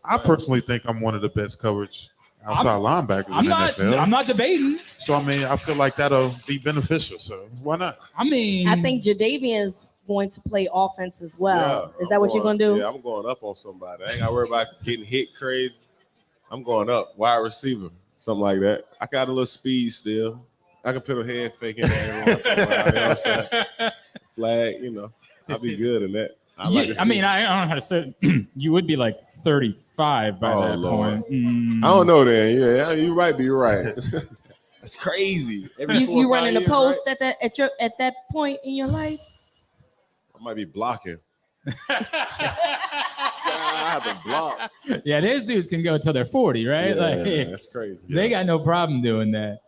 I personally think I'm one of the best coverage outside linebackers in the NFL. I'm not debating. So, I mean, I feel like that'll be beneficial. So why not? I mean, I think Jadeveon's going to play offense as well. Is that what you're going to do? Yeah, I'm going up on somebody. I ain't got to worry about getting hit crazy. I'm going up, wide receiver, something like that. I got a little speed still. I can put a head fake in there every once in a while. You know what I'm saying? Flag, I'll be good in that. I don't know how to say it. You would be like 35 by that Lord. point. I don't know then. Yeah, you might be right. That's crazy. You running a post at that point in your life? I might be blocking. I have to block. Yeah, these dudes can go until they're 40, right? Yeah, that's crazy. They got no problem doing that.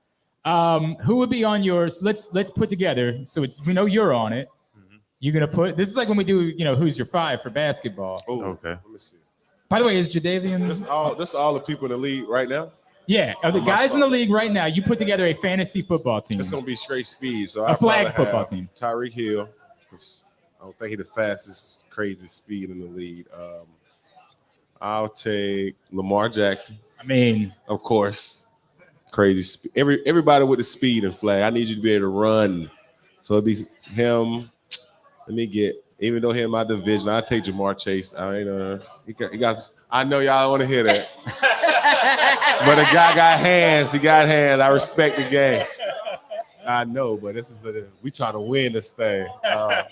Who would be on yours? Let's put together. So we know you're on it. Mm-hmm. You're gonna put. This is like when we do, who's your 5 for basketball. Oh, okay. Let me see. By the way, is Jadeveon? This all the people in the league right now. Yeah, of the guys in the league right now, you put together a fantasy football team. It's gonna be straight speed. So a flag football team. Tyreek Hill. I don't think he's the fastest, craziest speed in the league. I'll take Lamar Jackson. I mean, of course. Crazy speed. Everybody with the speed and flag. I need you to be able to run. So it'd be him. Let me get Even though he in my division, I take Jamar Chase. I ain't he got. I know y'all want to hear that, but the guy got hands. He got hands. I respect the game. I know, but this is we trying to win this thing. I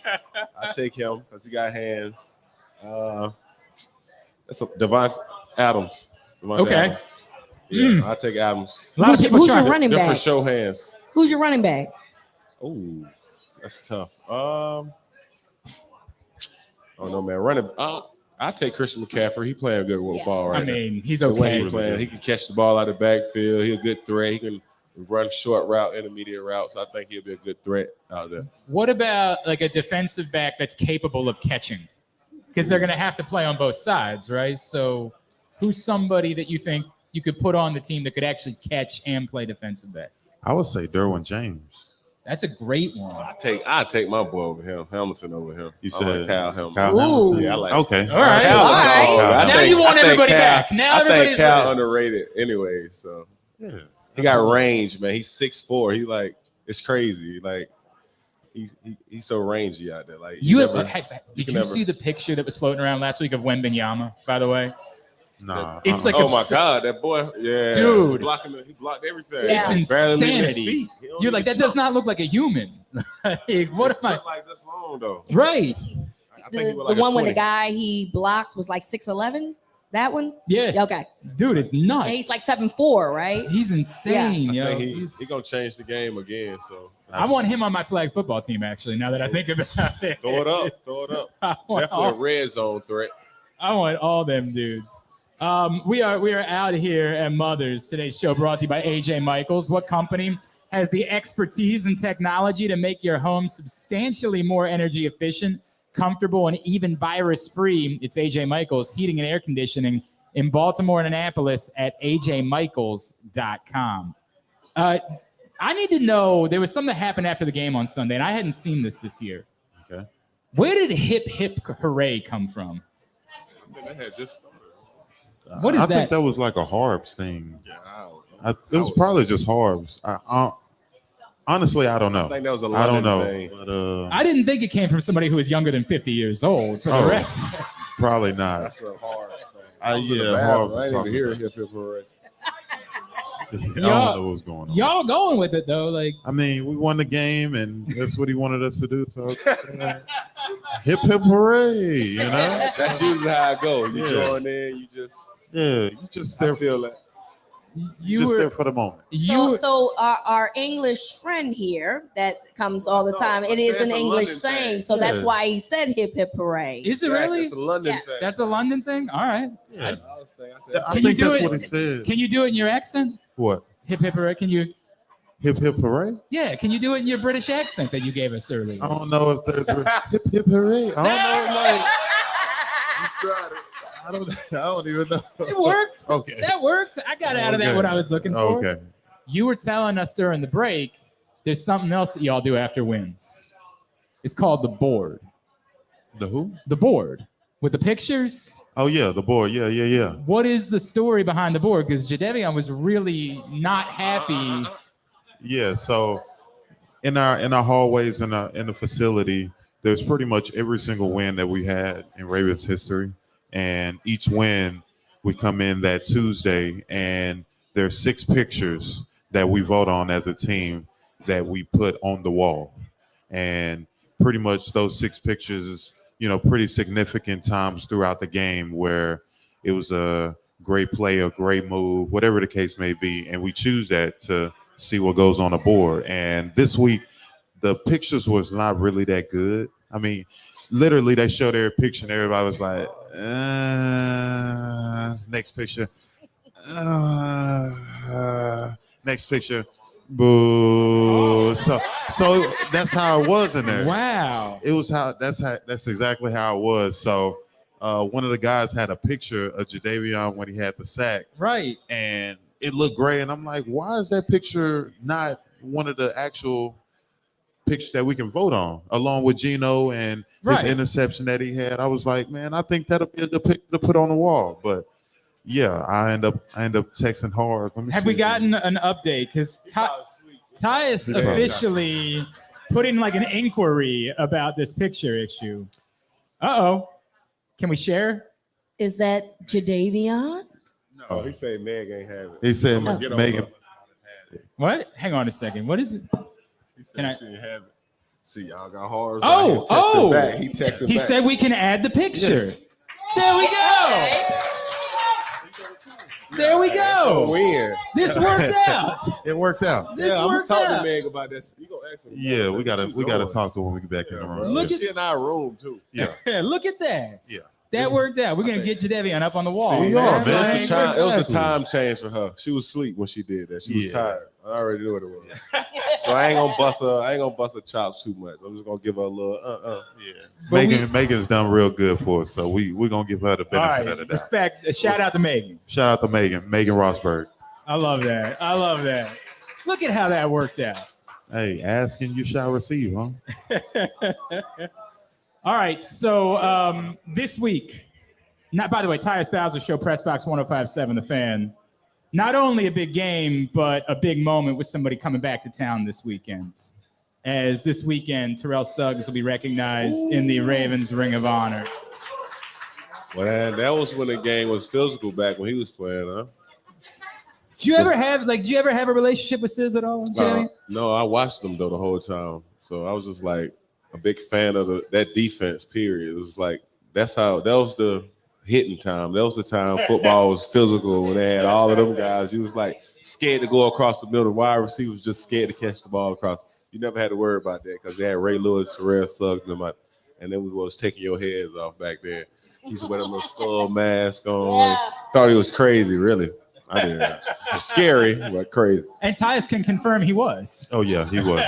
take him because he got hands. That's Devontae Adams. Okay. Adams. Yeah, I take Adams. Who's your running They're back? for show hands. Who's your running back? Oh, that's tough. Oh no, man. Running. I take Christian McCaffrey. He playing good with ball right now. I mean, he's The way okay. he playing, he can catch the ball out of the backfield. He's a good threat. He can run short route, intermediate routes. I think he'll be a good threat out there. What about like a defensive back that's capable of catching? Because they're going to have to play on both sides, right? So who's somebody that you think you could put on the team that could actually catch and play defensive back? I would say Derwin James. That's a great one. I take my boy over him, Hamilton over him. You I said like Kyle Hamilton. Kyle Hamilton. Yeah, I like. Okay. All right. Cal, All right. I Now think- you want I think everybody Cal- back. Now I think everybody's Cal ready. underrated anyway. So Yeah. he got range, man. He's 6'4". He like it's crazy. Like he's so rangy out there. Like Did you never- see the picture that was floating around last week of Wembenyama, by the way? Nah. It's like oh my absurd. God, that boy, yeah, Dude. he blocked everything. Yeah. It's Barely leaving his insanity. feet. He don't You're like, even that does jump. not look like a human. Like, what It's if I? not like this long though. Right. I think he was The like a one when the 20. guy he blocked was like 6'11"? That one? Yeah. Okay. Dude, it's nuts. And he's like 7'4", right? He's insane, I yo. think he gonna change the game again. So I want him on my flag football team, actually, now that I think about it. throw it up. I want Definitely a all, red zone threat. I want all them dudes. We are out here at Mother's. Today's show brought to you by AJ Michaels. What company has the expertise and technology to make your home substantially more energy efficient, comfortable, and even virus-free? It's AJ Michaels Heating and Air Conditioning in Baltimore and Annapolis at ajmichaels.com. I need to know, there was something that happened after the game on Sunday, and I hadn't seen this year. Okay. Where did hip hip hooray come from? I think they had just started. What is I that? think that was like a Harbs thing. Yeah, I don't know. It was probably just Harbs. Honestly, I don't know. I think that was a I don't London know. thing. But, I didn't think it came from somebody who was younger than 50 years old. For the Oh. record. probably not. That's a hard thing. Yeah, Harbs was I didn't talking even hear about- hip hip hooray. I don't know what was going on. Y'all going with it though, like I mean, we won the game, and that's what he wanted us to do. So, hip hip hooray! You know, That's usually how I go. You Yeah. join in, you just you just I there, feel that. you just were there for the moment. So our English friend here that comes all the time, it is an That's a English London saying. thing. So that's Yeah. why he said hip hip hooray. Is it Yeah, really? It's a London Yes. thing. That's a London thing. All right. Yeah, I was thinking, I said, I Can think you do that's it? what he said. Can you do it in your accent? What? Hip hip hooray. Can you? Hip hip hooray? Yeah. Can you do it in your British accent that you gave us earlier? I don't know if there's hip hip hooray. I don't know. Like, I don't even know. It worked. Okay. That worked. I got out of that Okay. what I was looking for. Okay. You were telling us during the break. There's something else that y'all do after wins. It's called the board. The who? The board with the pictures. Oh yeah, the board. Yeah. What is the story behind the board? Because Jadeveon was really not happy. Yeah, so in our hallways in the facility, there's pretty much every single win that we had in Ravens history, and each win we come in that Tuesday, and there's 6 pictures that we vote on as a team that we put on the wall, and pretty much those 6 pictures is pretty significant times throughout the game where it was a great play, a great move, whatever the case may be, and we choose that to see what goes on the board. And this week, the pictures was not really that good. I mean, literally, they showed their picture, and everybody was like, next picture, next picture, boo. So that's how it was in there. Wow. It was that's exactly how it was. So one of the guys had a picture of Jadeveon when he had the sack, Right. and it looked great. And I'm like, why is that picture not one of the actual pictures that we can vote on, along with Geno and Right. his interception that he had? I was like, man, I think that'll be a good picture to put on the wall. But yeah, I end up texting hard. Have we gotten an update? Because Tyus Yeah. officially put in like an inquiry about this picture issue. Uh-oh. Can we share? Is that Jadeveon? No, he said Meg ain't have it. He said I'ma get on Megan. her. What? Hang on a second. What is it? He said Can I- she didn't have it. See, y'all got horrors. Oh, oh. Back. He texted He back. said we can add the picture. There we go. There we go. Win. This worked out. It worked out. This Yeah, I'm gonna worked talk out. to Meg about this. You gonna ask him? Yeah, we What gotta you we gotta doing? talk to her when we get back in the Yeah, room. bro. Look She in our room too. Yeah. Yeah, look at that. Yeah. That worked out. We're gonna get Jadeveon up on the wall. See, yeah, man. Like, It was a Exactly. time change for her. She was asleep when she did that. She was Yeah. tired. I already knew what it was. So I ain't gonna bust her chops too much. I'm just gonna give her a little Yeah. But Megan's done real good for us, so we're gonna give her the all benefit of the right, doubt. respect. Shout out to Megan. Shout out to Megan Rosberg. I love that. I love that. Look at how that worked out. Hey, ask and you shall receive, huh? All right, so this week, not by the way, Tyus Bowser Show, Press Box 1057, The Fan. Not only a big game, but a big moment with somebody coming back to town this weekend. As this weekend, Terrell Suggs will be recognized in the Ravens Ring of Honor. Well, that was when the game was physical back when he was playing, huh? Do you ever have a relationship with Sis at all, Jerry? No, I watched them though the whole time. So I was just like a big fan of that defense, period. It was like that was the hitting time. That was the time football was physical when they had all of them guys. You was like scared to go across the middle. The wide receiver was just scared to catch the ball across. You never had to worry about that because they had Ray Lewis, Terrell Suggs, and it was taking your heads off back then. He used to wear a little skull mask on. Yeah. Thought he was crazy, really. I did. It was scary, but crazy. And Tyus can confirm he was. Oh yeah, he was.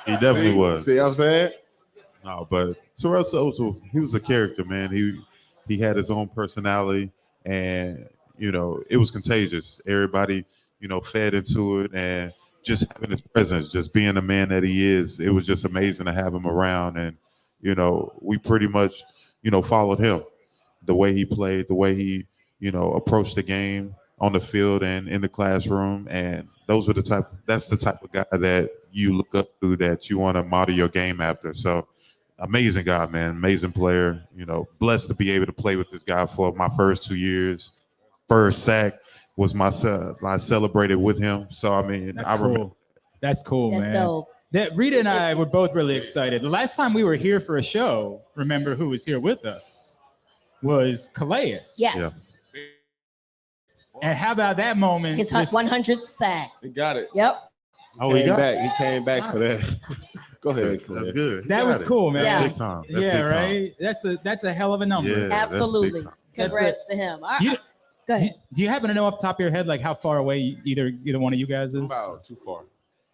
He definitely was. See what I'm saying? No, but Terrell Suggs, he was a character, man. He had his own personality, and it was contagious. Everybody, fed into it, and just having his presence, just being the man that he is, it was just amazing to have him around. And we pretty much, followed him, the way he played, the way he, approached the game on the field and in the classroom. And that's the type of guy that you look up to, that you want to model your game after. So amazing guy, man, amazing player. Blessed to be able to play with this guy for my first 2 years. First sack was my son. I celebrated with him. So I mean, That's I remember. cool. That's cool, That's man. dope. That Reeta and I were both really excited. The last time we were here for a show, remember who was here with us? Was Calais. Yes. And how about that moment? His This- 100th sack. He got it. Yep. Oh, he got back. He came back for that. Go ahead. That's good. He That got was it. cool, man. Yeah. Big time. That's yeah, big time. right. That's a hell of a number. Yeah, that's big Absolutely. time. That's Congrats to him. All right. You- Go ahead. Do you happen to know off the top of your head like how far away either one of you guys I'm is? about too far.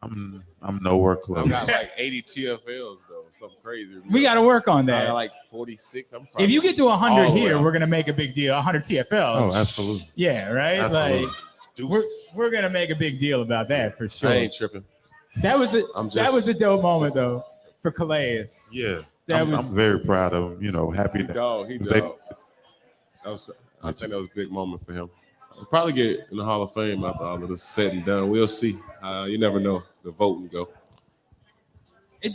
I'm nowhere I close. got like 80 TFLs though. Something crazy. We got to work on I that. got like 46. I'm probably If you get to 100 all the way here, up. we're gonna make a big deal. 100 TFLs. Oh, absolutely. Yeah, right. Absolutely. Like we're gonna make a big deal about that for sure. I ain't tripping. That was I'm that just- was a dope moment though for Calais. Yeah. That I'm was- very proud of him. Happy He that dog. He They- dog. I think that was a big moment for him. He'll probably get in the Hall of Fame after all of this said and done. We'll see. You never know. The voting go.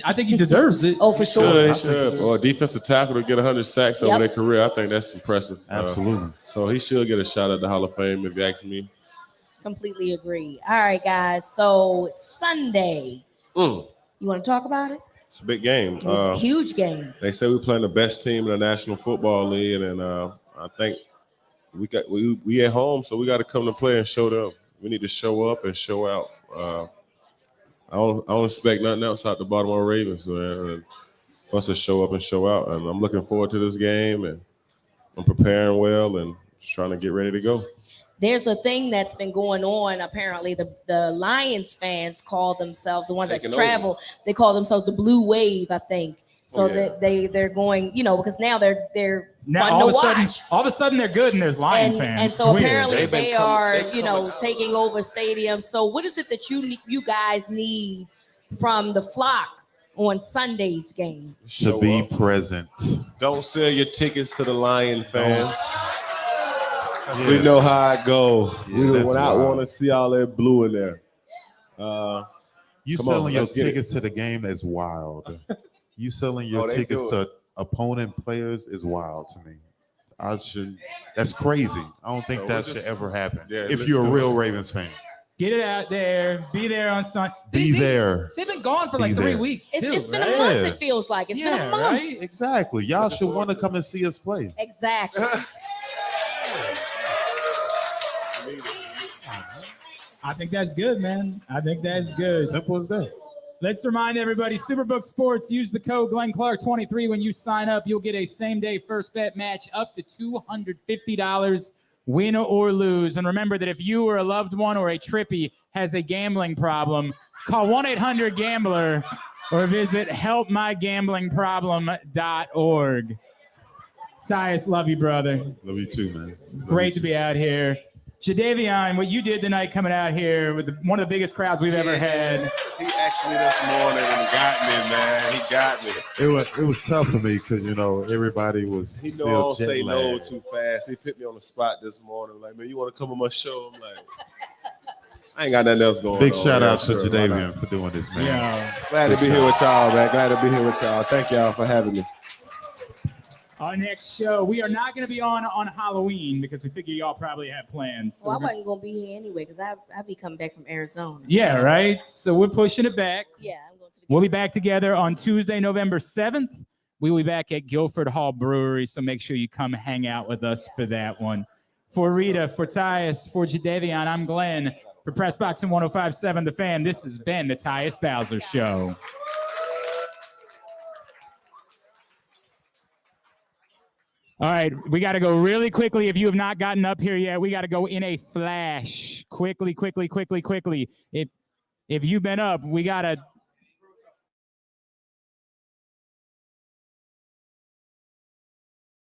I think he deserves it. Oh, for sure. Should. Or a defensive tackle to get 100 sacks over Yep. their career. I think that's impressive. absolutely. So he should get a shot at the Hall of Fame if you ask me. Completely agree. All right, guys. So Sunday, you want to talk about it? It's a big game. Huge game. They say we're playing the best team in the National Football League, and I think we at home, so we got to come to play and show them. We need to show up and show out. I don't expect nothing else out the Baltimore Ravens, man. And for us to show up and show out, and I'm looking forward to this game, and I'm preparing well and just trying to get ready to go. There's a thing that's been going on. Apparently, the Lions fans call themselves, the ones Taking that travel, they call themselves the Blue Wave, I think. So Oh, yeah. that they're going, because now they're Now fun all to of a sudden they're good and there's Lion and, fans. and It's so weird. apparently They've been they coming- are, they coming out. taking over stadiums. So what is it that you guys need from the flock on Sunday's game? To Show be up. present. Don't sell your tickets to the Lion fans. Yeah. We know how it go. Yeah, We do that's not wild. want to see all that blue in there. You Come on, selling your let's get it. tickets to the game is wild. You selling your Oh, they tickets do to it. opponent players is wild to me. That's crazy. I don't think So that we'll should just- ever happen. Yeah, if let's you're a do real it. Ravens fan, Get it out there. Be there on Sunday. be there. They've been gone for Be like 3 there. weeks It's, too, it's been right? a month. Yeah. It feels like it's been Yeah, a month. right? Exactly. Y'all Looking should forward want to to come and see us play. Exactly. I think that's good, man. I think that's good. Simple as that. Let's remind everybody, Superbook Sports, use the code GlennClark23 when you sign up. You'll get a same-day first bet match up to $250, win or lose. And remember that if you or a loved one or a trippy has a gambling problem, call 1-800-GAMBLER or visit helpmygamblingproblem.org. Tyus, love you, brother. Love you too, man. Great to be out here. Jadeveon, what you did tonight coming out here with one of the biggest crowds we've ever had. He asked me this morning and got me, man. He got me. It was tough for me because everybody was He know I still don't say jet no lagged. too fast. He put me on the spot this morning. Like, man, you want to come on my show? I'm like, I ain't got nothing else going Big on. shout Yeah, out to sure, why not? Jadeveon for doing this, man. Yeah. Glad to be here with y'all, man. Glad to be here with y'all. Thank y'all for having me. Our next show, we are not going to be on Halloween because we figure y'all probably have plans. So Well, I we're gonna- wasn't gonna be here anyway because I be coming back from Arizona. yeah, right? So we're pushing it back. Yeah, I'm going to the We'll be back together on Tuesday, November 7th. We will be back at Guilford Hall Brewery, so make sure you come hang out with us for that one. For Reeta, for Tyus, for Jadeveon, I'm Glenn. For Pressbox and 105.7 The Fan, this has been the Tyus Bowser Show. All right, we got to go really quickly. If you have not gotten up here yet, we got to go in a flash. Quickly. If you've been up, we got to